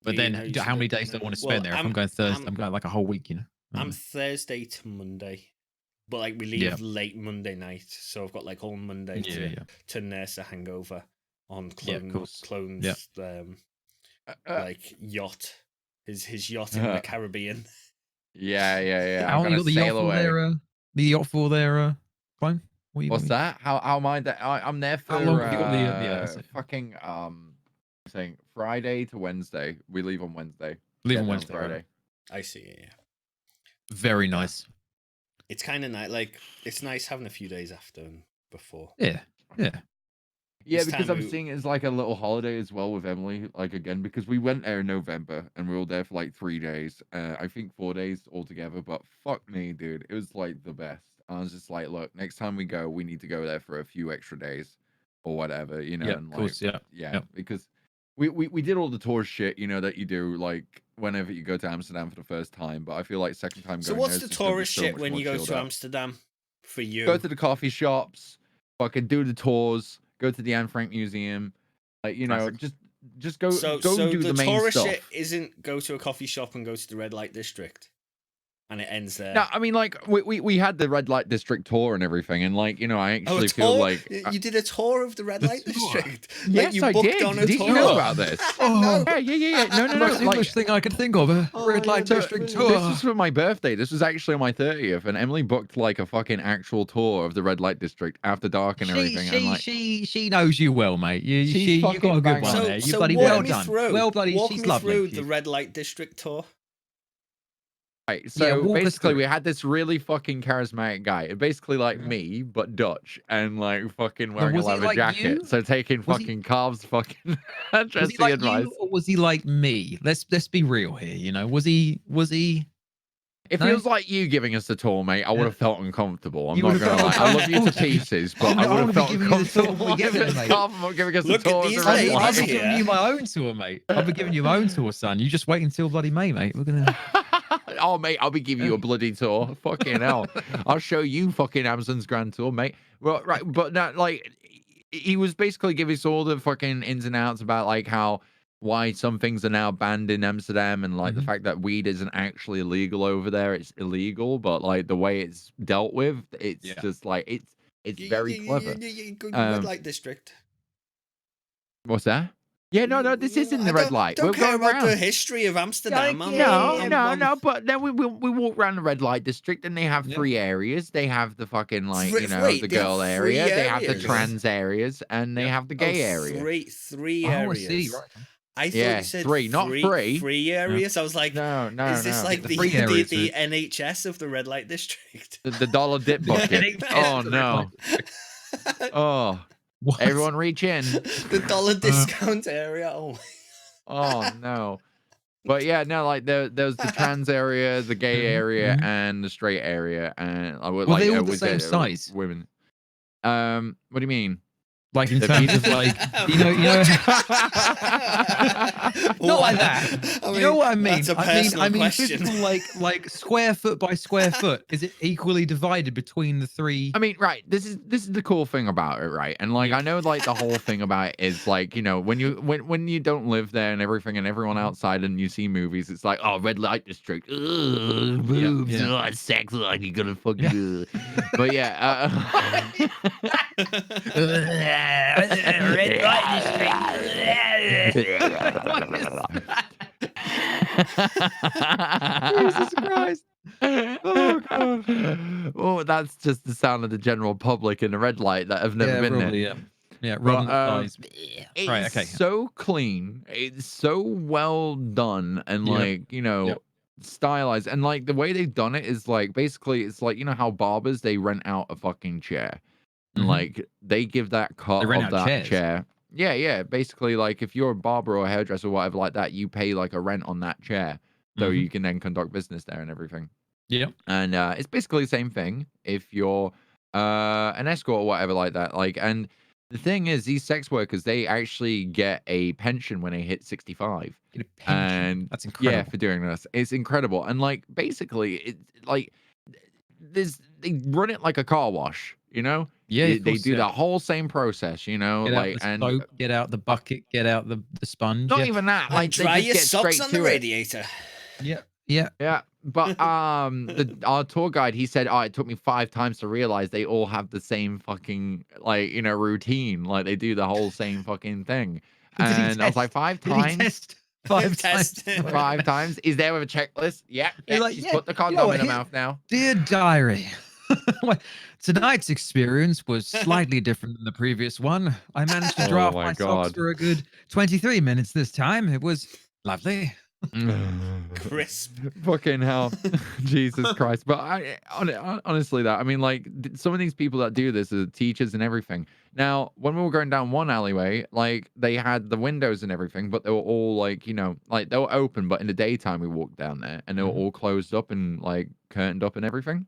But then, how many days do I want to spend there? If I'm going Thursday, I'm going like a whole week, I'm Thursday to Monday, but like we leave late Monday night, so I've got like all Monday to nurse a hangover on Clone's like yacht, his yacht in the Caribbean. Yeah. How long you got the yacht for there? The yacht for there, Clone? What's that? How am I there? I'm there for fucking saying Friday to Wednesday. We leave on Wednesday. Leave on Wednesday. Friday. Right. I see. Yeah. Very nice. It's kind of nice. Like it's nice having a few days after and before. Yeah. Yeah, because I'm seeing it as like a little holiday as well with Emily. Like again, because we went there in November and we were there for like 3 days. I think 4 days altogether. But fuck me, dude, it was like the best. I was just like, look, next time we go, we need to go there for a few extra days or whatever, Yeah, and of course, because we did all the tourist shit, that you do like whenever you go to Amsterdam for the first time. But I feel like second time. So what's the tourist shit when you go to Amsterdam for you? Go to the coffee shops, fucking do the tours, go to the Anne Frank Museum, like just go. So do the main tourist stuff. shit isn't go to a coffee shop and go to the red light district. and it ends there. No, I mean, like we had the red light district tour and everything, and like, you know, I Oh, a actually feel tour? like You did a tour of the red light district. yes, you I booked did. on a Did tour. you know about this? Oh, Yeah. No, the most English like, thing I could think of. A red light district tour. this was for my birthday. This was actually on my 30th, and Emily booked like a fucking actual tour of the red light district after dark and everything. And like, She knows you well, mate. You got a good bang one on. there. You So bloody walk well me done. through. Well, bloody, walk she's me lovely. through the red light district tour. right, so walk us basically through we it. had this really fucking charismatic guy, basically like me, but Dutch, and like fucking wearing a was he leather like jacket. you? So taking Was he- fucking Carve's fucking Was he dressing like advice. you, or was he like me? Let's be real here. You know, was he? If No? it was like you giving us the tour, mate, I would have felt uncomfortable. I'm You not would've gonna lie. felt I love you to uncomfortable. pieces, but I I would wanna have be felt giving you the tour uncomfortable. we're giving, If it's mate. Carve giving us Look the at tour of these the red ladies light. I've been here. giving you my own tour, mate. I've been giving you my own tour, son. You just wait until bloody May, mate. We're gonna. Oh, mate, I'll be giving you a bloody tour. Fucking hell. I'll show you fucking Amazon's grand tour, mate. Well, right, but no, like, he was basically giving us all the fucking ins and outs about, like, why some things are now banned in Amsterdam, and, like, the fact that weed isn't actually illegal over there. It's illegal, but, like, the way it's dealt with, it's just, like, it's very clever. Red light district. What's that? Yeah, no, this isn't the red light. Don't We're care going about around. the history of Amsterdam. No, but then we walk around the red light district, and they have Yeah. 3 areas. They have the fucking, like, Wait, you know, the they have girl 3 area, they have the areas? trans areas, and they have the gay area. Three Oh, I areas. see. Right. I thought Yeah, you said 3, not 3. 3 areas. I was like, No, is this like The the, free areas the NHS of the red light district? The dollar dip bucket. Oh, no. Oh, What? everyone reach in. The dollar discount area. Oh, Oh, no. But yeah, no, like there's the trans area, the gay area, and the straight area, and I would Were like they all the with same size? women. What do you mean? Like in The terms penis- of like, you know, not like that. You know what I mean? That's a I personal mean, question. physical, like square foot by square foot. Is it equally divided between the 3? I mean, right. This is the cool thing about it, right? And like, I know, like, the whole thing about it is like, you know, when you don't live there and everything, and everyone outside and you see movies, it's like, oh, red light district, ugh, boobs, yeah. oh, sex, like you gotta fucking. But yeah, Red light Jesus Christ. Oh god. Oh, that's just the sound of the general public in the red light that have never been probably, there. Yeah, rubbing the thighs. It's Right, okay. so clean. It's so well done, and Yep. like, you know, Yep. stylized, and like the way they've done it is like, basically it's like, you know how barbers, they rent out a fucking chair, and Mhm. like they give that cut They rent of out that chairs? chair. Yeah. Basically, like, if you're a barber or a hairdresser or whatever like that, you pay like a rent on that chair, so Mhm. you can then conduct business there and everything. Yep. And it's basically the same thing if you're an escort or whatever like that. Like, and the thing is, these sex workers, they actually get a pension when they hit 65. Get a pension. And That's yeah, incredible. for doing this, it's incredible. And like, basically, it's like they run it like a car wash, you know. Yeah, They of course, do yeah. the whole same process, you know, Get out like, the and soap, get out the bucket, get out the sponge. not yeah. even that, like, they dry just your get socks straight on the to it. radiator. Yeah. Yeah. Yeah, but our tour guide, he said, "Oh, it took me 5 times to realize they all have the same fucking, like, you know, routine. Like, they do the whole same fucking thing." Did he And I was like, test? 5 Did he times? test 5 Test. times? 5 times? Is there with a checklist? Yeah. They're like, She's yeah, put the you know condom what, in her here- mouth now. Dear diary, well, tonight's experience was slightly different than the previous one. I managed to Oh draft my my socks God. for a good 23 minutes this time. It was lovely. Crisp. Fucking hell. Jesus Christ. But honestly, that, I mean, like, some of these people that do this are teachers and everything. Now, when we were going down one alleyway, like, they had the windows and everything, but they were all, like, you know, like, they were open, but in the daytime we walked down there, and they were all closed up and, like, curtained up and everything.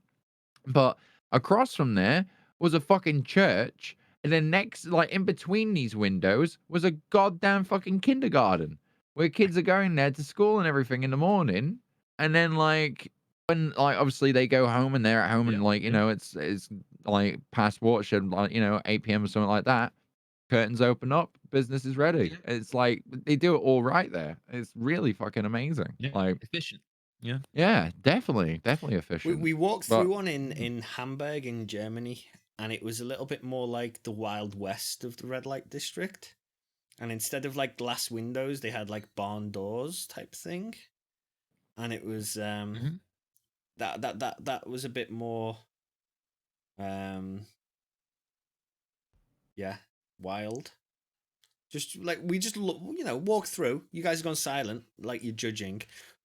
But across from there was a fucking church, and then next, like, in between these windows was a goddamn fucking kindergarten, where kids are going there to school and everything in the morning, and then, like, when, like, obviously they go home and they're at home, and, like, you know, it's like past watershed, like, you know, 8 p.m. or something like that. Curtains open up, business is ready. It's like they do it all right there. It's really fucking amazing. Yeah. Like, Efficient. Yeah, definitely efficient. We walked through one in Hamburg in Germany, and it was a little bit more like the Wild West of the red light district. And instead of like glass windows, they had like barn doors type thing, and it was that was a bit more wild. Just like we just walk through. You guys have gone silent, like you're judging.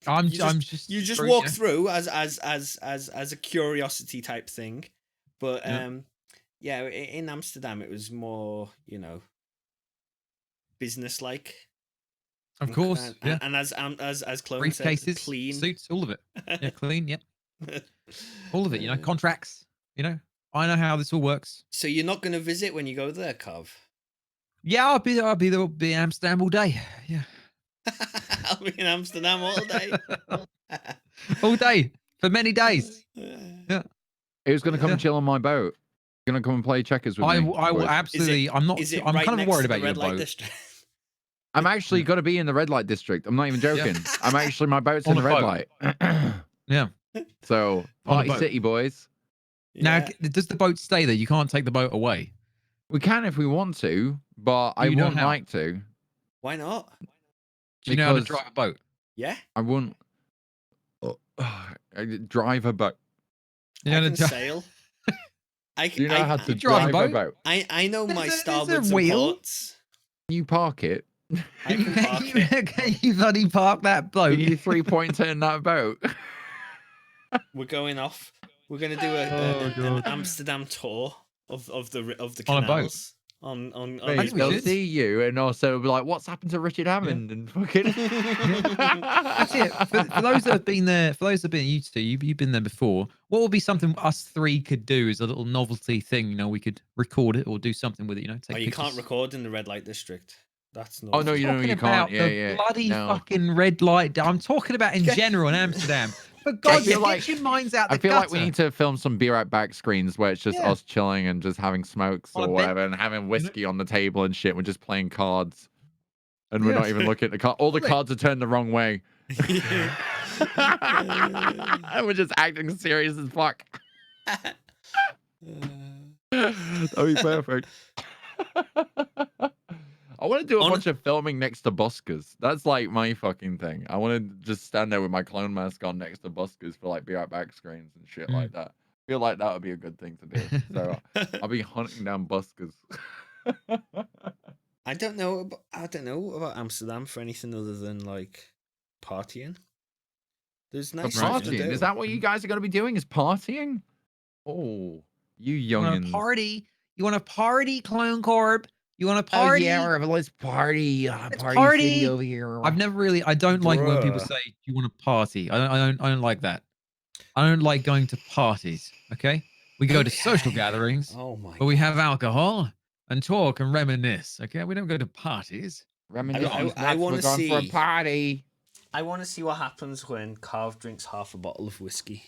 I'm you just walk through as a curiosity type thing, but in Amsterdam it was more business like. Of course, and as Clone said, briefcases, clean suits, all of it. Yeah, clean. Yep, all of it. Contracts. I know how this all works. So you're not going to visit when you go there, Carve? Yeah, I'll be there. I'll be in Amsterdam all day. Yeah. I'll be in Amsterdam all day. All day for many days. Yeah. Who's going to come and chill on my boat? Going to come and play checkers with me? I will absolutely. I'm not. I'm right kind of worried about your boat. District? I'm actually going to be in the red light district. I'm not even joking. I'm actually, my boat's in the red light. Yeah. So, Party City, boys. Now, does the boat stay there? You can't take the boat away. We can if we want to, but I wouldn't like to. Why not? Do you know how to drive a boat? Yeah. I wouldn't drive a boat. I can sail. Do you know how to drive a boat? I know my starboards and ports. You park it. I can park it. Can you bloody park that boat? Can you 3-pointer in that boat? We're going off. We're going to do an Amsterdam tour of the canals. They'll see you and also be like, "What's happened to Richard Hammond?" And fucking. That's it. For those that have been there, you two, you've been there before. What would be something us three could do as a little novelty thing? We could record it or do something with it. Take you can't record in the red light district. That's not. Oh no, you can't. Bloody fucking red light. I'm talking about in general in Amsterdam. For God, get your minds out the gutter. I feel like we need to film some Be Right Back screens where it's just us chilling and just having smokes or whatever and having whiskey on the table and shit. We're just playing cards. And we're not even looking at the card. All the cards are turned the wrong way. And we're just acting serious as fuck. That'd be perfect. I want to do a bunch of filming next to buskers. That's like my fucking thing. I want to just stand there with my clone mask on next to buskers for like Be Right Back screens and shit like that. I feel like that would be a good thing to do. So I'll be hunting down buskers. I don't know about Amsterdam for anything other than like partying. There's nice stuff to do. Is that what you guys are going to be doing? Is partying? Oh, you youngins. You want to party, CloneKorp? You want to party? Oh, yeah, let's party. Party city over here. I don't like when people say, "You want to party?" I don't like that. I don't like going to parties. Okay, we go to social gatherings. Oh my! But we have alcohol and talk and reminisce. Okay, we don't go to parties. Reminisce. I want to see for a party. I want to see what happens when Carve drinks half a bottle of whiskey.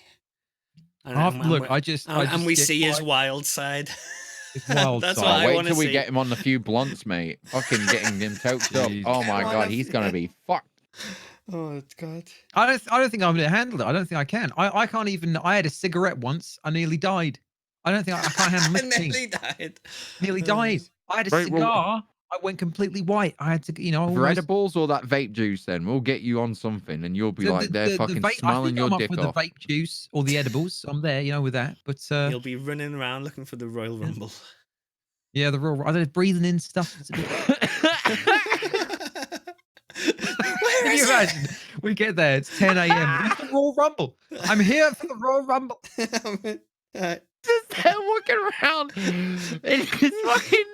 And we see his wild side. That's why I want to see. Wait till we get him on the few blunts, mate. Fucking getting him toked up. Oh my God, he's gonna be fucked. Oh God. I don't think I'm gonna handle it. I don't think I can. I can't even. I had a cigarette once. I nearly died. I don't think I can't handle nicotine. Nearly died. I had a cigar. I went completely white. I had to, edibles or that vape juice. Then we'll get you on something, and you'll be fucking smiling your dick off. With the vape juice or the edibles, I'm there, with that. But you'll be running around looking for the Royal Rumble. Yeah, the Royal. I don't know, breathing in stuff. Can you imagine? We get there. It's 10 a.m. Where's the Royal Rumble? I'm here for the Royal Rumble. Just walking around and it's fucking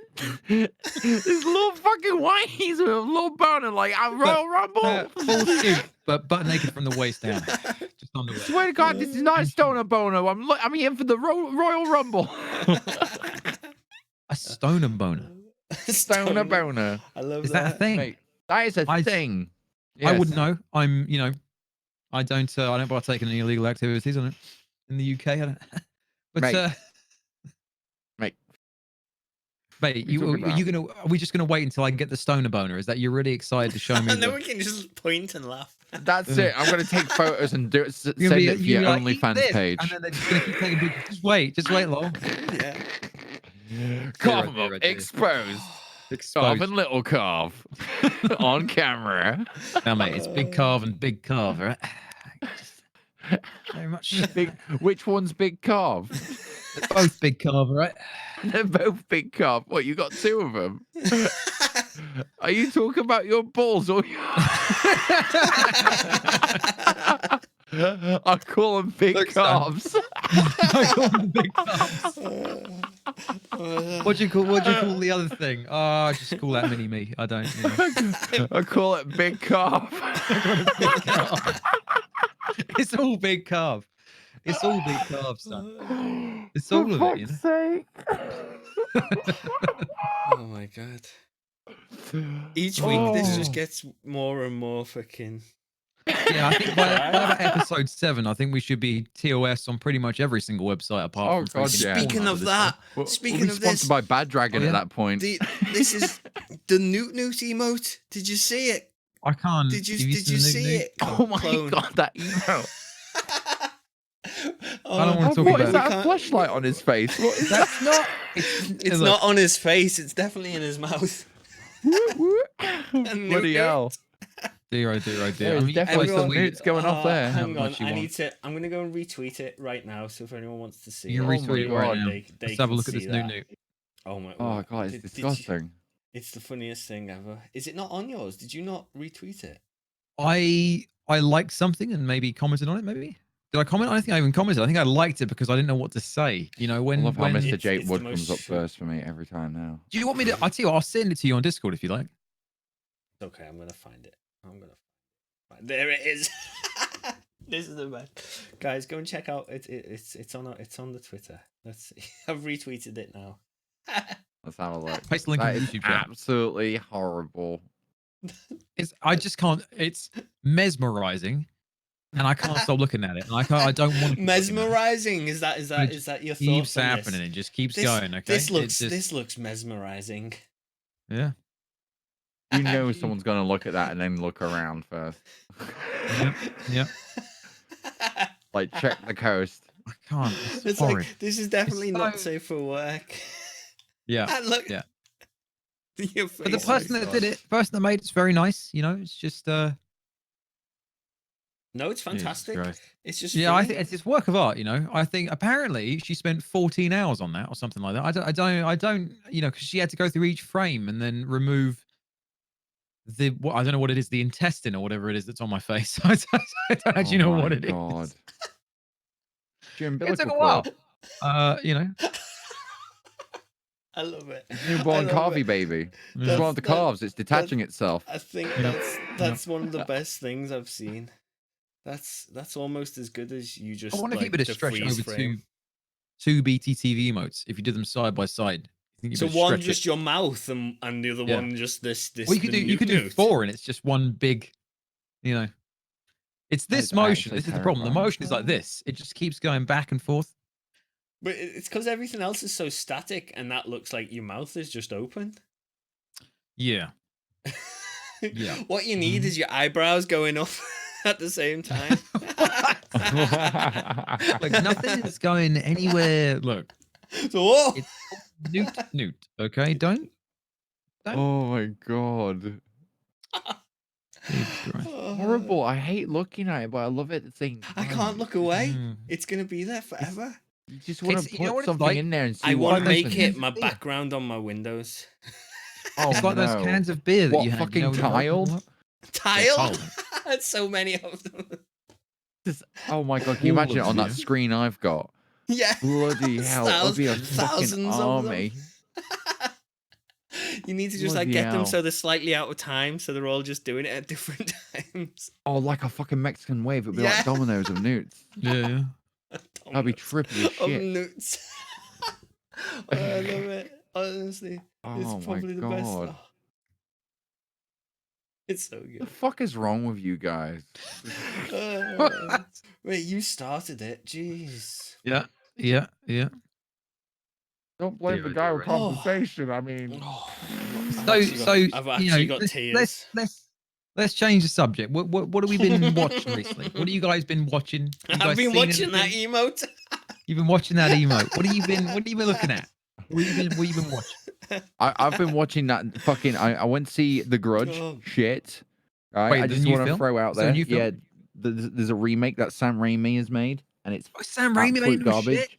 this little fucking whiteys with a little boner like I'm Royal Rumble. Full suit, but butt naked from the waist down. Just underwear. Swear to God, this is not a stoner boner. I'm here for the Royal Rumble. A stoner boner. Stoner boner. I love that. Is that a thing? Mate, that is a thing. Yes. I wouldn't know. I don't partake in any illegal activities in the UK. I don't. But mate, are we just gonna wait until I can get the stoner boner? Is that you're really excited to show me? And then we can just point and laugh. That's it. I'm gonna take photos and send You're gonna it for your like, "Eat OnlyFans this," page. and then they're just gonna keep taking pictures. Just wait, lol. Yeah. Carve Zero, up, zero. exposed. Exposed. Carve and little Carve on camera. Now, mate, it's Big Carve and Big Carve, right? Very much. Which one's Big Carve? They're both Big Carve, right? They're both Big Carve. What, you got two of them? Are you talking about your balls or your... I call them Big Look, son. Calves. I call them Big Carves. What do you call the other thing? Oh, I just call that mini me. I don't. I call it Big Calf. Big Carve. It's all Big Carve. It's all Big Carve, son. It's all of it, you know. Sake. Oh my god. Each week this just gets more and more fucking. Yeah, I think by about episode 7, I think we should be TOS on pretty much every single website apart from. God, yeah. Speaking of that, speaking of this, sponsored by Bad Dragon at that point. This is the Newt emote. Did you see it? I can't. Did you see it? Oh my Clone? god, that email. I don't want to talk What about is that? A flashlight on his face? What is that? That's not. It's not on his face. It's definitely in his mouth. Bloody hell. Zero. There's I mean, definitely some everyone- newts going off there. Hang on, much you I want. need to. I'm gonna go and retweet it right now. So if anyone wants to see You it, can retweet it right now. they Let's can have a look at see this that. new. Oh my! Oh word. god, it's Did you- disgusting. It's the funniest thing ever. Is it not on yours? Did you not retweet it? I liked something and maybe commented on it. Maybe did I comment? I don't think I even commented. I think I liked it because I didn't know what to say. You know, I when love how when Mr. it's Jake the Wood most comes up true- first for me every time now. do you want me to? I tell you, I'll send it to you on Discord if you like. Okay, I'm gonna find it. There it is. This is the best. Guys, go and check out it's on the Twitter. Let's see. I've retweeted it now. Let's have a look. Paste the link That in the is YouTube chat. absolutely horrible. I just can't. It's mesmerizing, and I can't stop looking at it. And I don't want to. Mesmerizing. Is that your thoughts Keeps on happening. this? It just keeps This- going. Okay. This looks mesmerizing. Yeah. You know someone's going to look at that and then look around first. Yeah. Like, check the coast. I can't. It's horrid. like this is definitely It's not so- safe for work. Yeah. And look. Yeah. Your But the face, person my that God. did it, person that made it's very nice. You know, it's just. No, it's fantastic. Christ. It's just Yeah, I funny. think it's work of art. You know, I think apparently she spent 14 hours on that or something like that. I don't. You know, because she had to go through each frame and then remove I don't know what it is, the intestine or whatever it is that's on my face. I don't actually know what it is. God. Your It umbilical took a while. cord. You know, I love it. Newborn I love Carvey it. baby. Yeah. It's one of the calves. It's detaching itself. I think Yeah. that's one of the best things I've seen. That's almost as good as you just. I wonder like, if you would the have stretched freeze over frame. two BTTV emotes if you did them side by side. You think you So would one stretch just it? your mouth and the other Yeah. one just this. Well, you could do Newt. 4 and it's just one big. You know, it's That this is motion. actually This is the problem. The terrifying. motion is like this. It just keeps going back and forth. But it's because everything else is so static, and that looks like your mouth is just open. Yeah. Yeah. What you need is your eyebrows going up at the same time. Like nothing is going anywhere. Look, So, whoa! it's Newt. Okay, don't. Oh my god. Jesus Christ. Horrible. I hate looking at it, but I love it at the same I time. can't look away. Mm. It's gonna be there forever. You just want It's- to you know put what it's something like? in there and see I what want to make happens. it my Yeah. background on my windows. Oh, It's like no. those cans of beer that What, you had. fucking you know, tiled? Tile? tiled. That's so many of them. Oh my god, can you All imagine it of on that you. screen I've got? Yeah. Bloody hell, it'll be a fucking Thousands of them. army. You need to just Bloody get them hell. so they're slightly out of time, so they're all just doing it at different times. Oh, like a fucking Mexican wave. It'd be Yeah. like dominoes of newts. Yeah. That'd be trippy as Of shit. newts. Oh, I love it. Honestly, Oh it's my probably the best. god. Oh. It's so The good. fuck is wrong with you guys? Wait, you started it. Jeez. Yeah. Don't blame the Zero, guy with zero. Oh. conversation. I mean, Oh, So I've actually got you know, tears. let's let's change the subject. What have we been watching recently? What have you guys been watching? You I've guys been seen watching that anything? emote. You've been watching that emote. What have you been looking at? What have you been watching? I've been watching that fucking. I went to see The Grudge. Oh. Shit. All right. Wait, I the just new want to film? throw out Is there a there. new film? Yeah, there's a remake that Sam Raimi has made, and it's Sam Raimi absolute made no shit. garbage.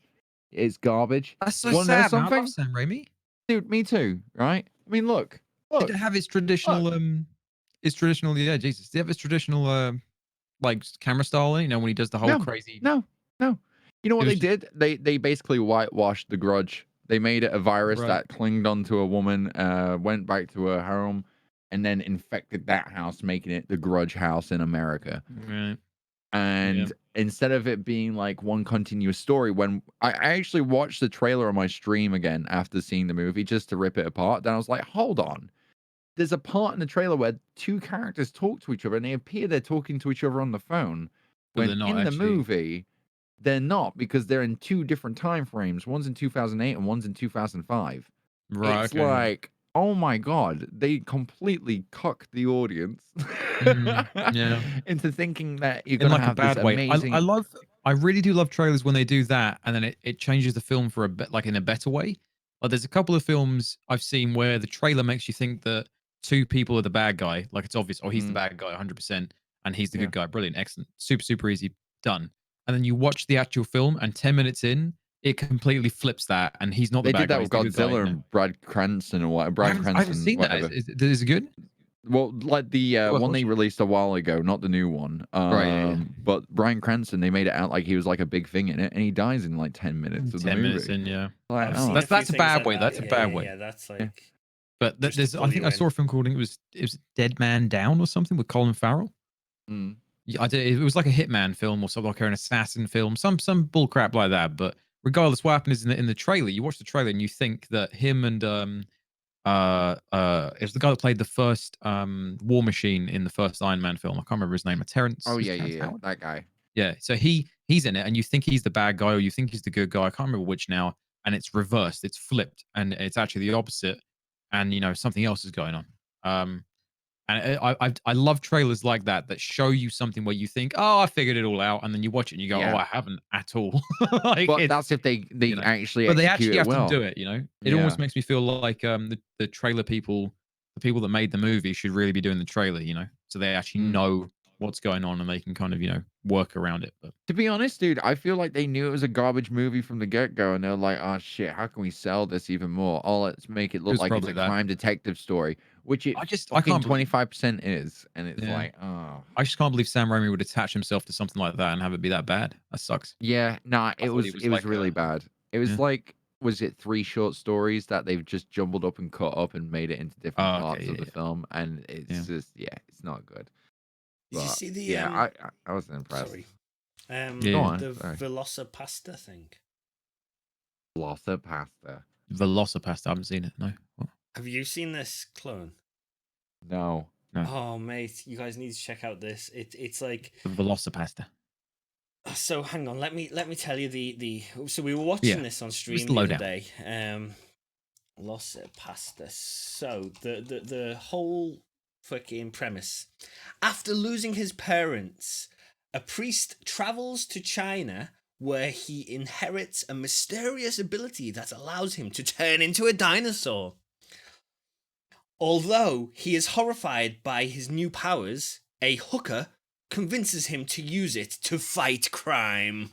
It's garbage. That's so Wanna know sad, man. I something? love Sam Raimi. Dude, me too. Right? I mean, look. Did it have his traditional yeah, Jesus. Did it have his traditional like camera style, you know, when he does the whole crazy No. You know what It they was did? They basically whitewashed The Grudge. They made it a virus Right. that clinged onto a woman, went back to her home, and then infected that house, making it the Grudge house in America. Right. And instead of it being like one continuous story, when I actually watched the trailer on my stream again after seeing the movie just to rip it apart, then I was like, hold on. There's a part in the trailer where two characters talk to each other and they appear they're talking to each other on the phone. But When they're not in the actually. movie, they're not, because they're in two different time frames. One's in 2008 and one's in 2005. Right. It's like, oh my god, they completely cucked the audience Yeah. into thinking that you're In gonna like a have this bad way. amazing. I really do love trailers when they do that, and then it changes the film for a bit, like in a better way. Like there's a couple of films I've seen where the trailer makes you think that two people are the bad guy, like it's obvious, oh he's the bad guy 100%, and he's the good guy. Brilliant, excellent, super easy, done. And then you watch the actual film, and 10 minutes in, it completely flips that, and he's not the They bad did guy. that with he's the good guy, Godzilla you know? and Brad Cranston or what? I haven't seen whatever. that. Is it good? Well, like the Worth one they watching? released a while ago, not the new one. Right. But Bryan Cranston, they made it out like he was like a big thing in it, and he dies in like 10 minutes of the 10 movie. minutes in, yeah. Like, I've oh. seen That's few a things bad like way. that. That's a bad way. Yeah, that's like. But just to there's, I pull think you I saw a in. film called, it was Dead Man Down or something with Colin Farrell. Mm. Yeah, it was like a hitman film or something, like an assassin film, some bull crap like that. But regardless, what happened is in the trailer, you watch the trailer and you think that him and it was the guy that played the first War Machine in the first Iron Man film. I can't remember his name. Terrence. Oh Terrence yeah, Howard? that guy. Yeah, so he's in it, and you think he's the bad guy, or you think he's the good guy. I can't remember which now, and it's reversed, it's flipped, and it's actually the opposite, and you know something else is going on. And I love trailers like that show you something where you think, oh, I figured it all out, and then you watch it and you go, oh, I haven't at all. Like, but that's if they you know, actually but they execute actually it have well. to do it. You know, it almost makes me feel like the trailer people, the people that made the movie, should really be doing the trailer. You know, so they actually know what's going on and they can kind of, you know, work around it. But to be honest, dude, I feel like they knew it was a garbage movie from the get-go, and they're like, oh shit, how can we sell this even more? Oh, let's make it look like it's a crime detective story, which it I can't 25% is, and it's like, oh, I just can't believe Sam Raimi would attach himself to something like that and have it be that bad. That sucks. Yeah, nah, it was like really bad. It was like, was it 3 short stories that they've just jumbled up and cut up and made it into different parts of the film, and it's just it's not good. Did you see the? Yeah, I wasn't impressed. Sorry. Go on, the Velocipasta thing. Velocipasta. Velocipasta. I haven't seen it. No. What? Have you seen this, Clone? No. Oh, mate, you guys need to check out this. It's like Velocipasta. So hang on, let me tell you the. So we were watching this on stream the other day. Velocipasta. So the whole fucking premise: after losing his parents, a priest travels to China where he inherits a mysterious ability that allows him to turn into a dinosaur. Although he is horrified by his new powers, a hooker convinces him to use it to fight crime.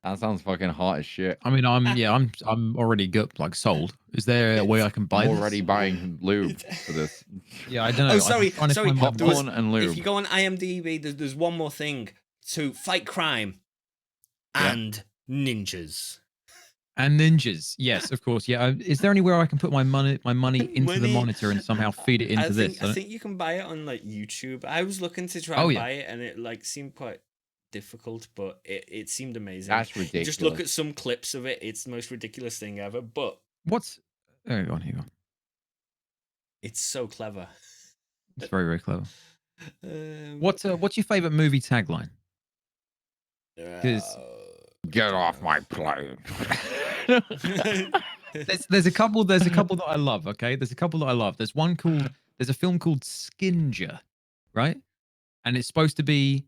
That sounds fucking hot as shit. I mean, I'm already sold. Is there a way I can buy this? I'm already buying lube for this. Yeah, I don't know. Oh, sorry. Popcorn and lube. If you go on IMDb, there's one more thing: to fight crime and ninjas. And ninjas, yes, of course. Yeah, is there anywhere I can put my money into the monitor and somehow feed it into this? I think you can buy it on YouTube. I was looking to try and buy it, and it seemed quite difficult, but it seemed amazing. That's ridiculous. Just look at some clips of it. It's the most ridiculous thing ever. But what's here you go. It's so clever. It's very, very clever. What's your favorite movie tagline? Get off my plane. there's a couple that I love. Okay, there's a couple that I love. There's a film called Skinja. right? And it's supposed to be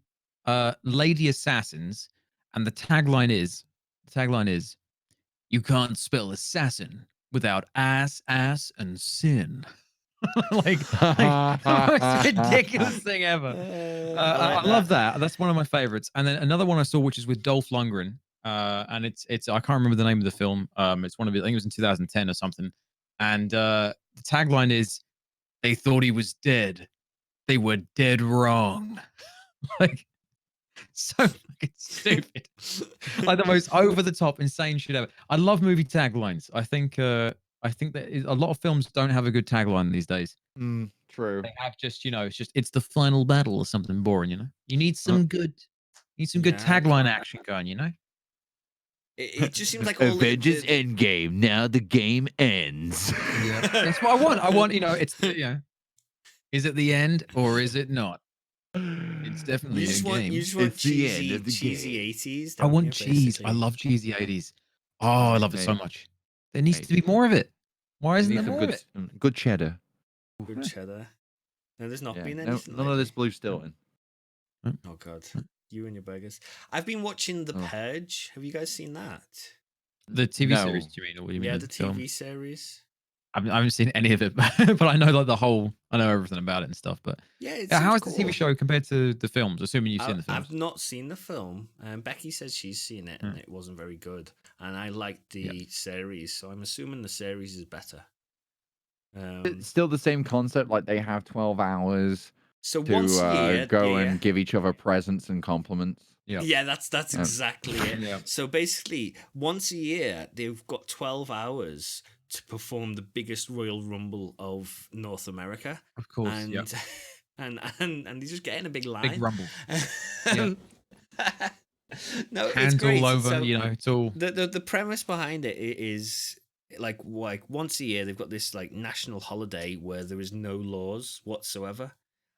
lady assassins, and the tagline is you can't spell assassin without ass, and sin. like the most ridiculous thing ever. I love that. That's one of my favorites. And then another one I saw, which is with Dolph Lundgren, and it's I can't remember the name of the film. It's one of it. I think it was in 2010 or something. And the tagline is, "They thought he was dead. They were dead wrong." Like, so fucking stupid. Like the most over the top, insane shit ever. I love movie taglines. I think that a lot of films don't have a good tagline these days. True. They have just, it's the final battle or something boring. You need some good, tagline action going. It just seems like all Avengers Endgame. Now the game ends. Yeah, that's what I want. I want, it's is it the end or is it not? It's definitely a game. You just want It's the end of the cheesy game. 80s. I want cheese. I love cheesy 80s. Oh, I love it so much. There needs to be more of it. Why isn't there more of it? Good cheddar. Good cheddar. No, there's not been none anything. of this blue Stilton. Oh God, you and your burgers. I've been watching The Purge. Have you guys seen that? The TV series, do you mean? Or what do you mean? Yeah, the TV series. I haven't seen any of it, but I know like I know everything about it and stuff. But yeah, how is cool. the TV show compared to the films? Assuming you've seen the films. I've not seen the film. Becky says she's seen it and it wasn't very good. And I liked the series, so I'm assuming the series is better. It's still the same concept. Like they have 12 hours to once a year, go and give each other presents and compliments. Yeah, that's exactly it. Yeah. So basically, once a year, they've got 12 hours to perform the biggest Royal Rumble of North America. Of course, and they're just getting a big line. Big rumble. No, hands it's great. all over. So It's all the premise behind it is like once a year they've got this like national holiday where there is no laws whatsoever.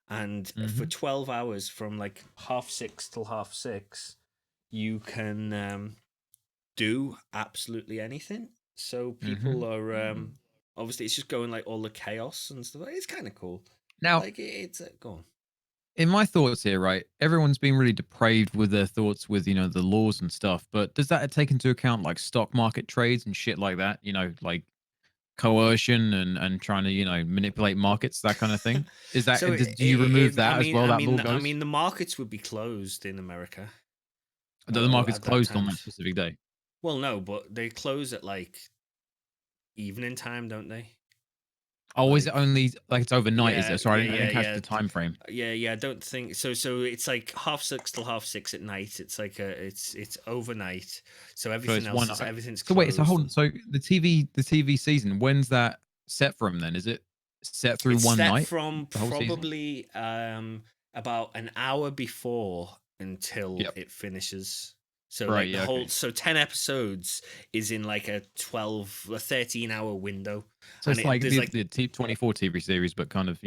And for 12 hours from like 6:30 till 6:30, you can do absolutely anything. So people are obviously it's just going like all the chaos and stuff. It's kind of cool. Now, like it's go on. In my thoughts here, right? Everyone's been really depraved with their thoughts with the laws and stuff. But does that take into account like stock market trades and shit like that? Like coercion and trying to manipulate markets, that kind of thing. Is that do you remove that as well? I mean the markets would be closed in America. The market's closed on that specific day. Well, no, but they close at like evening time, don't they? Oh, like, is it only like it's overnight? Is it? Sorry, I didn't catch the time frame. I don't think so. So it's like 6:30 till 6:30 at night. It's like it's overnight. So everything else, everything's closed. So wait, so the TV season, when's that set from? Then is it set through one night? From probably about an hour before until it finishes. So so 10 episodes is in like a 13-hour window. So it's like the 24 TV series, but kind of,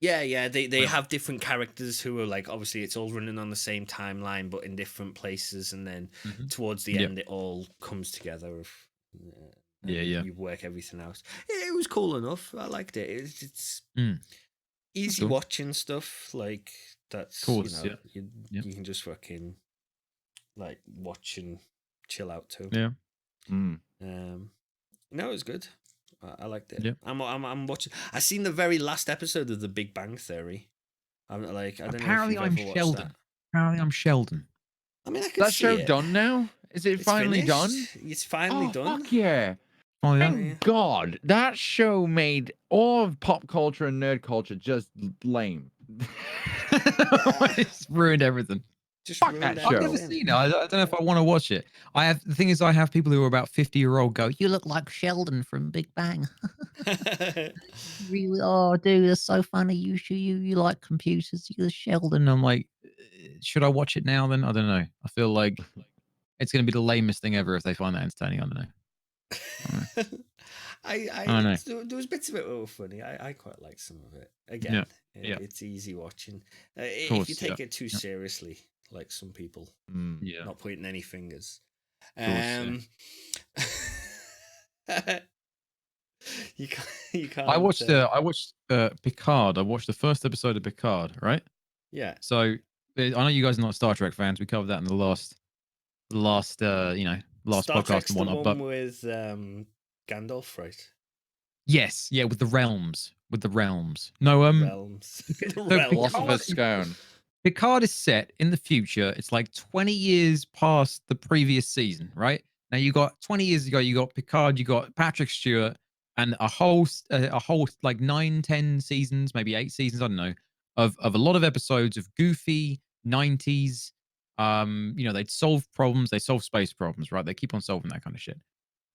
Yeah, they have different characters who are like, obviously it's all running on the same timeline, but in different places. And then towards the end, it all comes together. You work everything out. It was cool enough. I liked it. It's easy watching stuff. Like that's, you can just fucking like watch and chill out too. No, it was good. I liked it. I'm watching. I seen the very last episode of The Big Bang Theory. I don't know if I'm Sheldon. Apparently, I'm Sheldon. I mean, I can see show done now. Is it finally done? It's finally done. Fuck yeah! Thank God, that show made all of pop culture and nerd culture just lame. It's ruined everything. Fuck that show. I've never seen it. I don't know if I want to watch it. The thing is, I have people who are about 50-year-old go, "You look like Sheldon from Big Bang." Really? Oh, dude, that's so funny. You like computers. You're Sheldon. I'm like, should I watch it now? Then I don't know. I feel like it's going to be the lamest thing ever if they find that entertaining. I don't know. I don't know. There was bits of it that were funny. I quite like some of it. Again, it's easy watching. If you take it too seriously, like some people, not pointing any fingers. You can't. I watched Picard. I watched the first episode of Picard, right? Yeah. So I know you guys are not Star Trek fans. We covered that in the last last Star podcast Trek's and the whatnot. one But with Gandalf, right? yes, yeah, with the realms. No, Realms. The so realms. Philosopher's Stone. Picard is set in the future. It's like 20 years past the previous season, right? Now you got 20 years ago, you got Picard, you got Patrick Stewart, and a whole like 9, 10 seasons, maybe 8 seasons, I don't know, of a lot of episodes of goofy 90s. They'd solve problems, they solve space problems, right? They keep on solving that kind of shit.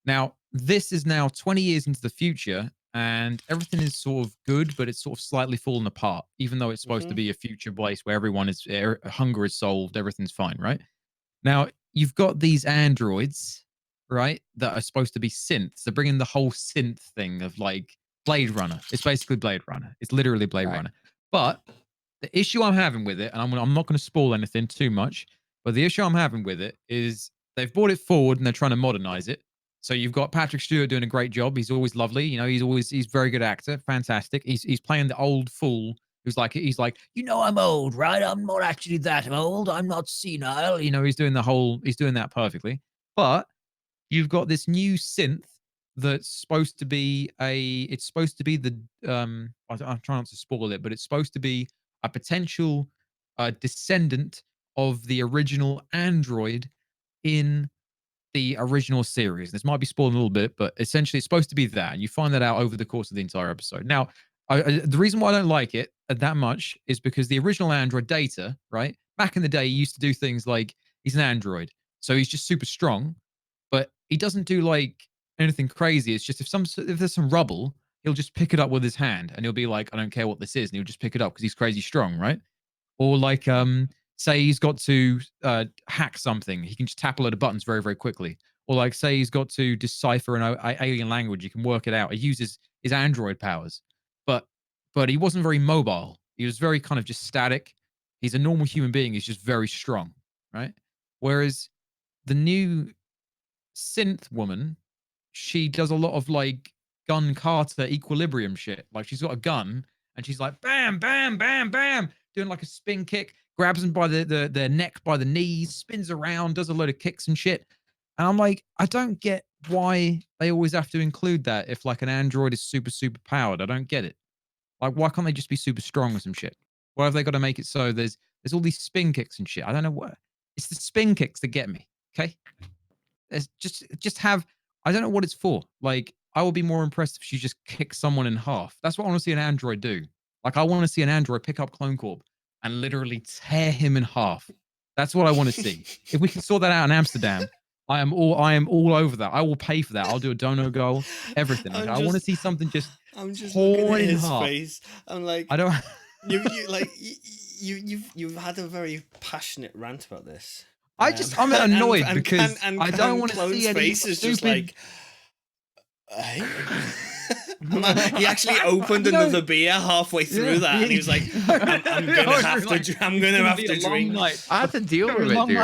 Now, this is now 20 years into the future, and everything is sort of good, but it's sort of slightly fallen apart, even though it's supposed to be a future place where everyone is hunger is solved, everything's fine, right? Now, you've got these androids, right, that are supposed to be synths. They're bringing the whole synth thing of like Blade Runner. It's basically Blade Runner. It's literally Blade Runner. But the issue I'm having with it, and I'm not going to spoil anything too much, but the issue I'm having with it is they've brought it forward and they're trying to modernize it. So you've got Patrick Stewart doing a great job. He's always lovely. He's very good actor. Fantastic. He's playing the old fool who's like, I'm old, right? I'm not actually that old. I'm not senile. He's doing that perfectly. But you've got this new synth that's supposed to be the I'm trying not to spoil it, but it's supposed to be a potential descendant of the original android in the original series. This might be spoiling a little bit, but essentially it's supposed to be that. And you find that out over the course of the entire episode. Now, the reason why I don't like it that much is because the original android Data, right? Back in the day, he used to do things like he's an android. So he's just super strong, but he doesn't do like anything crazy. It's just if there's some rubble, he'll just pick it up with his hand and he'll be like, I don't care what this is. And he'll just pick it up because he's crazy strong, right? Or like say he's got to hack something, he can just tap a load of buttons very, very quickly. Or like say he's got to decipher an alien language, he can work it out. He uses his android powers, but he wasn't very mobile. He was very kind of just static. He's a normal human being. He's just very strong, right? Whereas the new synth woman, she does a lot of like gun Carter equilibrium shit. Like she's got a gun and she's like bam, bam, bam, bam, doing like a spin kick, grabs them by their neck by the knees, spins around, does a load of kicks and shit. And I'm like, I don't get why they always have to include that if like an android is super, super powered. I don't get it. Like, why can't they just be super strong or some shit? Why have they got to make it so there's all these spin kicks and shit? I don't know what. It's the spin kicks that get me. Okay. It's just have, I don't know what it's for. Like, I would be more impressed if she just kicks someone in half. That's what I want to see an android do. Like, I want to see an android pick up CloneKorp and literally tear him in half. That's what I want to see. If we can sort that out in Amsterdam, I am all over that. I will pay for that. I'll do a dono goal, everything. Like, I want to see something just I'm just looking torn at in his half. face. I'm like, I don't. you've had a very passionate rant about this. I'm annoyed because and I don't want to Clone's see any face is just stupid. like, hey? He actually opened another beer halfway through that, and he was like, "I'm gonna have to drink." I had to deal with it, dude.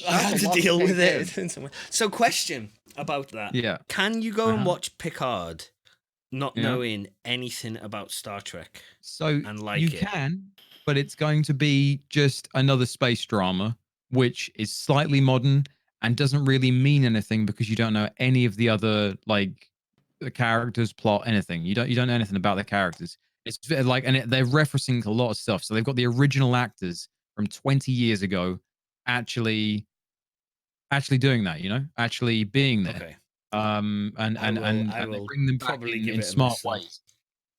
I had to deal with it. So, question about that: Yeah, can you go and watch Picard, not knowing anything about Star Trek? So and like you it? can, but it's going to be just another space drama, which is slightly modern and doesn't really mean anything because you don't know any of the other like the characters, plot, anything. You don't know anything about the characters. It's like, and they're referencing a lot of stuff. So they've got the original actors from 20 years ago actually doing that. Actually being there. Okay. And they bring them back in smart ways.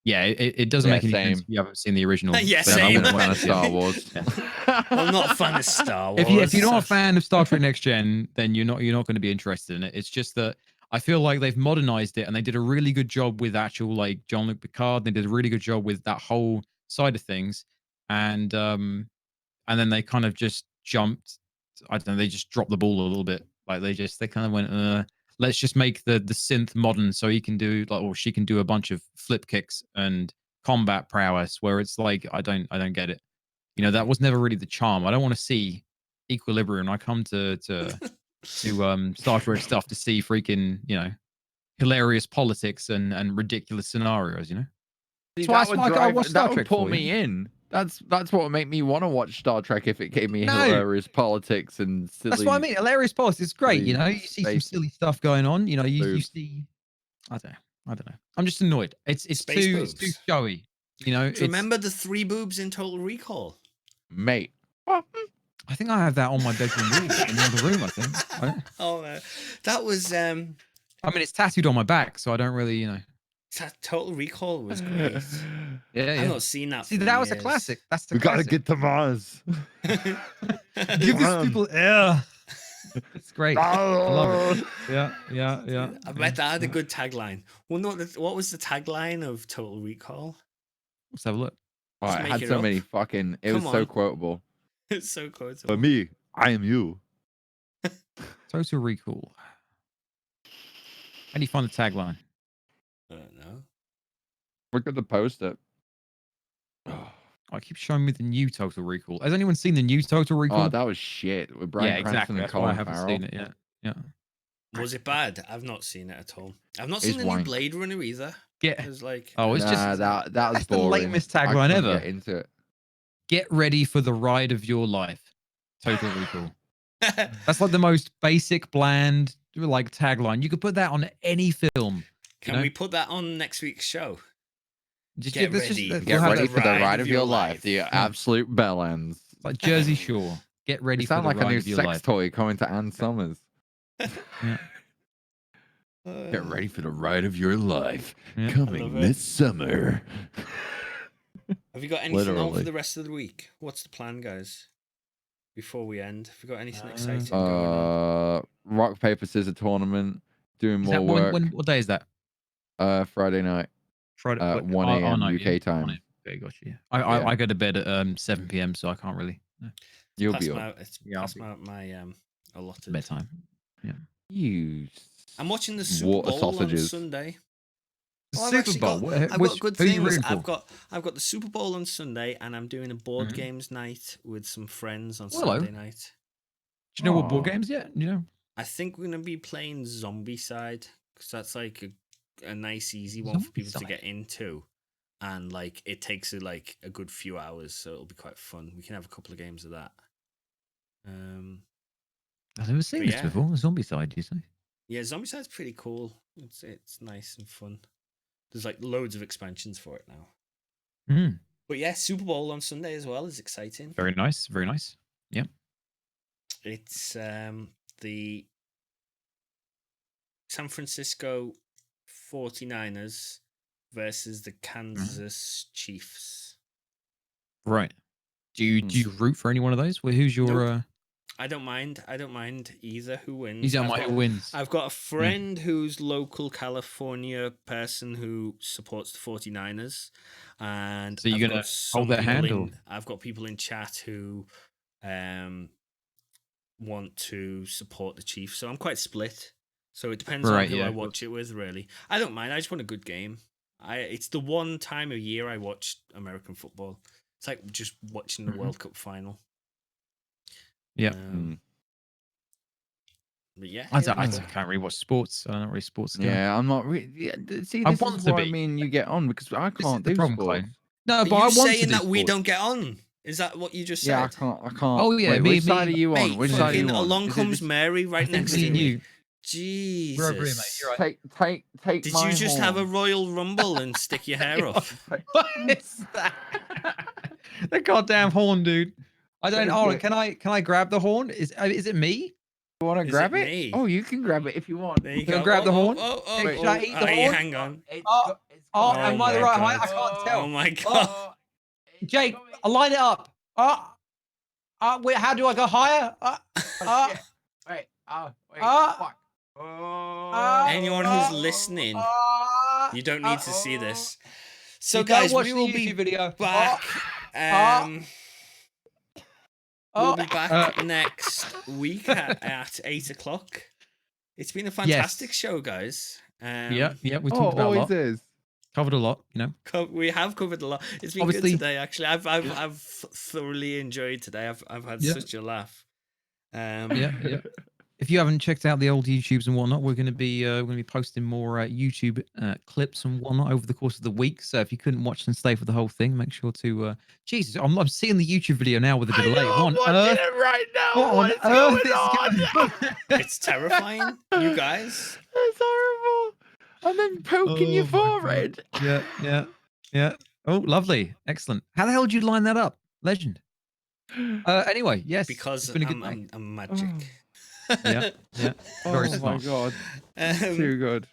Yeah, it doesn't make any sense if you haven't seen the original. Yeah, I'm same. not a fan of Star Wars. I'm not a fan of Star Wars. If you're not a fan of Star Trek Next Gen, then you're not going to be interested in it. It's just that I feel like they've modernized it and they did a really good job with actual like Jean-Luc Picard. They did a really good job with that whole side of things, and then they kind of just jumped. I don't know. They just dropped the ball a little bit. Like they kind of went. Let's just make the synth modern so he can do like, or she can do a bunch of flip kicks and combat prowess. Where it's like I don't get it. That was never really the charm. I don't want to see equilibrium. I come to Star Trek stuff to see freaking hilarious politics and ridiculous scenarios. That would pull me in. That's what would make me want to watch Star Trek if it gave me No. hilarious politics and silly. That's what I mean. Hilarious politics is great. You know, you see some space silly stuff going on. You know, you boobs. see. I don't know. I'm just annoyed. It's Space too boobs. showy. You know. Do you remember the 3 boobs in Total Recall? Mate. I think I have that on my bedroom wall in the other room. I think. Oh, that was I mean, it's tattooed on my back, so I don't really, you know. Total Recall was great. Yeah, I've not seen that. See, for that was a years. classic. That's the We gotta classic. get to Mars. Give these people air. It's great. I love it. Yeah. I bet that had a good tagline. Well, no, what was the tagline of Total Recall? Let's have a look. Oh, Just it make had it so up. many fucking. It Come was so on. quotable. It's so cool. For me, I am you. Total Recall. How do you find the tagline? I don't know. Look at the poster. Oh, I keep showing me the new Total Recall. Has anyone seen the new Total Recall? Oh, that was shit with Bryan yeah, Cranston exactly. and That's why I Colin haven't Farrell. seen it yet. Yeah. Was it bad? I've not seen it at all. I've not It's seen the new wank. Blade Runner either. Get. It was like, Oh, it's Nah, just that was that's the boring. lamest I tagline couldn't ever. Get into it. Get ready for the ride of your life. Total Recall. That's like the most basic, bland, like tagline. You could put that on any film. can we put that on next week's show? Just Get let's ready. we'll Get have ready that for the ride of your life. The absolute Bellends. like Jersey Shore. Get ready You for sound the like a ride new of your sex life. toy coming to Ann Summers. Yeah. Get ready for the ride of your life. Yeah. Coming love it. this summer. Have you got anything on for Literally. the rest of the week? What's the plan, guys? Before we end, have you got anything exciting going on? Rock, paper, scissors tournament. Doing Is more that work. what day is that? Friday night. Friday. 1 a.m. no, UK yeah. time. 1 a.m. Okay, gotcha. Yeah. Yeah. I go to bed at 7 p.m. so I can't really. No. You'll Pass be my, up. it's Yeah, I'll past be- my allotted Bedtime. You. I'm watching the Super water Bowl sausages. on Sunday. The Oh, I've Super actually Bowl. got- I've I've got good who are you things. rooting for? I've got the Super Bowl on Sunday, and I'm doing a board Mhm. games night with some friends on Hello. Saturday night. Do you know what board Aw. games yet? You know. I think we're gonna be playing Zombie Side because that's like a nice, easy one for people to Zombicide. get into, and like it takes a good few hours, so it'll be quite fun. We can have a couple of games of that. I've never seen But this yeah. before. Zombie Side, you say? Yeah, Zombie Side's pretty cool. It's nice and fun. There's like loads of expansions for it now. Mm. But yeah, Super Bowl on Sunday as well is exciting. Very nice. Very nice. It's the San Francisco 49ers versus the Kansas Chiefs. Right. Do you root for any one of those? Well, who's your? Nope. I don't mind. I don't mind either who wins. You don't mind who wins. I've got a friend who's local California person who supports the 49ers, and So you're I've gonna got some hold their people hand, in- or? I've got people in chat who want to support the Chiefs, so I'm quite split. So it depends on Right, who yeah, I of watch it with. Really, I don't mind. I just want a good game. It's the one time of year I watch American football. It's like just watching the Mhm. World Cup final. Yeah. But yeah, I yeah, can't really watch sports. I'm not really sports guy. Yeah, I'm not really. Yeah, see, I this want is to why be. me and you get on because I This is can't the do problem, sports. Clone. No, Are but you I want to saying do that we sports. don't get on? Is that what you just said? Yeah, I can't. Oh, yeah, Wait, me- which side me- are you on? Mate, Which side are you fucking on? along Is it comes this- Mary right I think next me to and me. you. Jesus. We're over here, mate. You're right. Take. Did my you just have a horn. Royal Rumble and stick your hair up? What is that? The goddamn horn, dude. I don't. Take Oh, it. can I grab the horn? Is it me? You want to Is grab it it? me? Oh, you can grab it if you want. There you Can I go. grab the horn? Wait, should I eat the Hey, horn? hang on. Oh, am I the my right height? I God. can't tell. Oh my God. Jake, line it up. Wait, how do I go higher? Wait. Fuck. Anyone who's listening, you don't need to see this. So, You don't guys, watch we the will YouTube be video. back. We'll be back uh, next week at 8 o'clock. It's been a fantastic show, guys. Yeah, we Oh, talked about a always lot. is. Covered a lot, you know. We have covered a lot. It's been Obviously- good today, actually. I've thoroughly enjoyed today. I've had Yeah. such a laugh. Yeah. if you haven't checked out the old YouTubes and whatnot, we're going to be posting more YouTube clips and whatnot over the course of the week. So if you couldn't watch and stay for the whole thing, make sure to. Jesus, I'm seeing the YouTube video now with a delay. I'm watching it right now. What is going on? It's terrifying, you guys. It's horrible. And then poking your forehead. Yeah. Oh, lovely, excellent. How the hell did you line that up, legend? Anyway, yes, Because it's been a good night. I'm magic. Yeah. Very Oh my smart. god. Too good.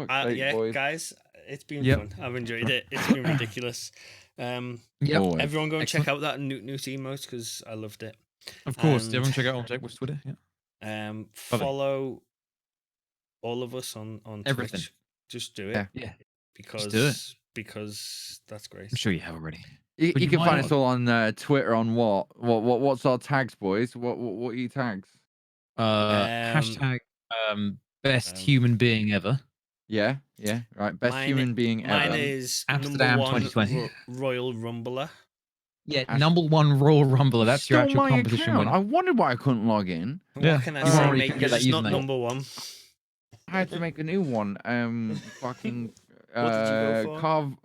Yeah, boys. guys, it's been Yep. fun. I've enjoyed it. It's been ridiculous. Yep. Everyone go and check Excellent. out that new emotes because I loved it. Of course, And, everyone check out MrJakeWoof's Twitter. Yeah. Follow all of us on Everything. Twitch. Just do it. Yeah. Because do it. Because that's great. I'm sure you have already. You But you can might find not. us all on Twitter on what's our tags, boys? What are your tags? Hashtag best human being ever. Yeah, right. Best human being ever. Mine is Amsterdam number 2020. one Royal Rumbler. Yeah, number one Royal Rumbler. That's your Stole actual my competition account. winner. I wondered why I couldn't log in. Yeah. What can I You say, already mate? can You're get that just not username. number one. I had to make a new one. Fucking What did you go for?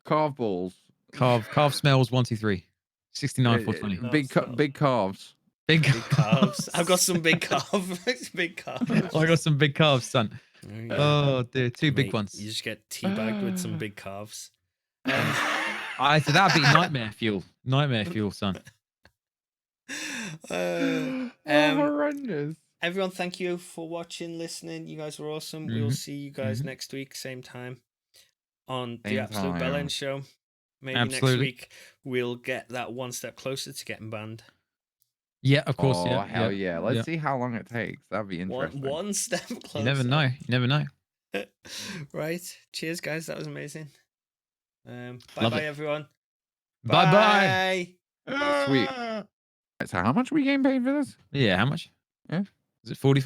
carve balls. Carve smells 123. 69 420. Big calves. Big Calves. I've got some big calves. Big calves. I got some big calves, son. There you go. Oh dear, two big Mate, ones. You just get teabagged with some big calves. So that'd be nightmare fuel. Nightmare fuel, son. Horrendous. Everyone, thank you for watching, listening. You guys were awesome. We'll see you guys next week, same time, on the Absolute Bellend Show. Maybe next week we'll get that one step closer to getting banned. Yeah, of course. Oh, hell yeah. Let's see how long it takes. That'd be interesting. One step closer. You never know. You never know. Right. Cheers, guys. That was amazing. Bye Love bye, it. everyone. Bye. Sweet. So how much are we getting paid for this? Yeah, how much? Yeah. Is it 45?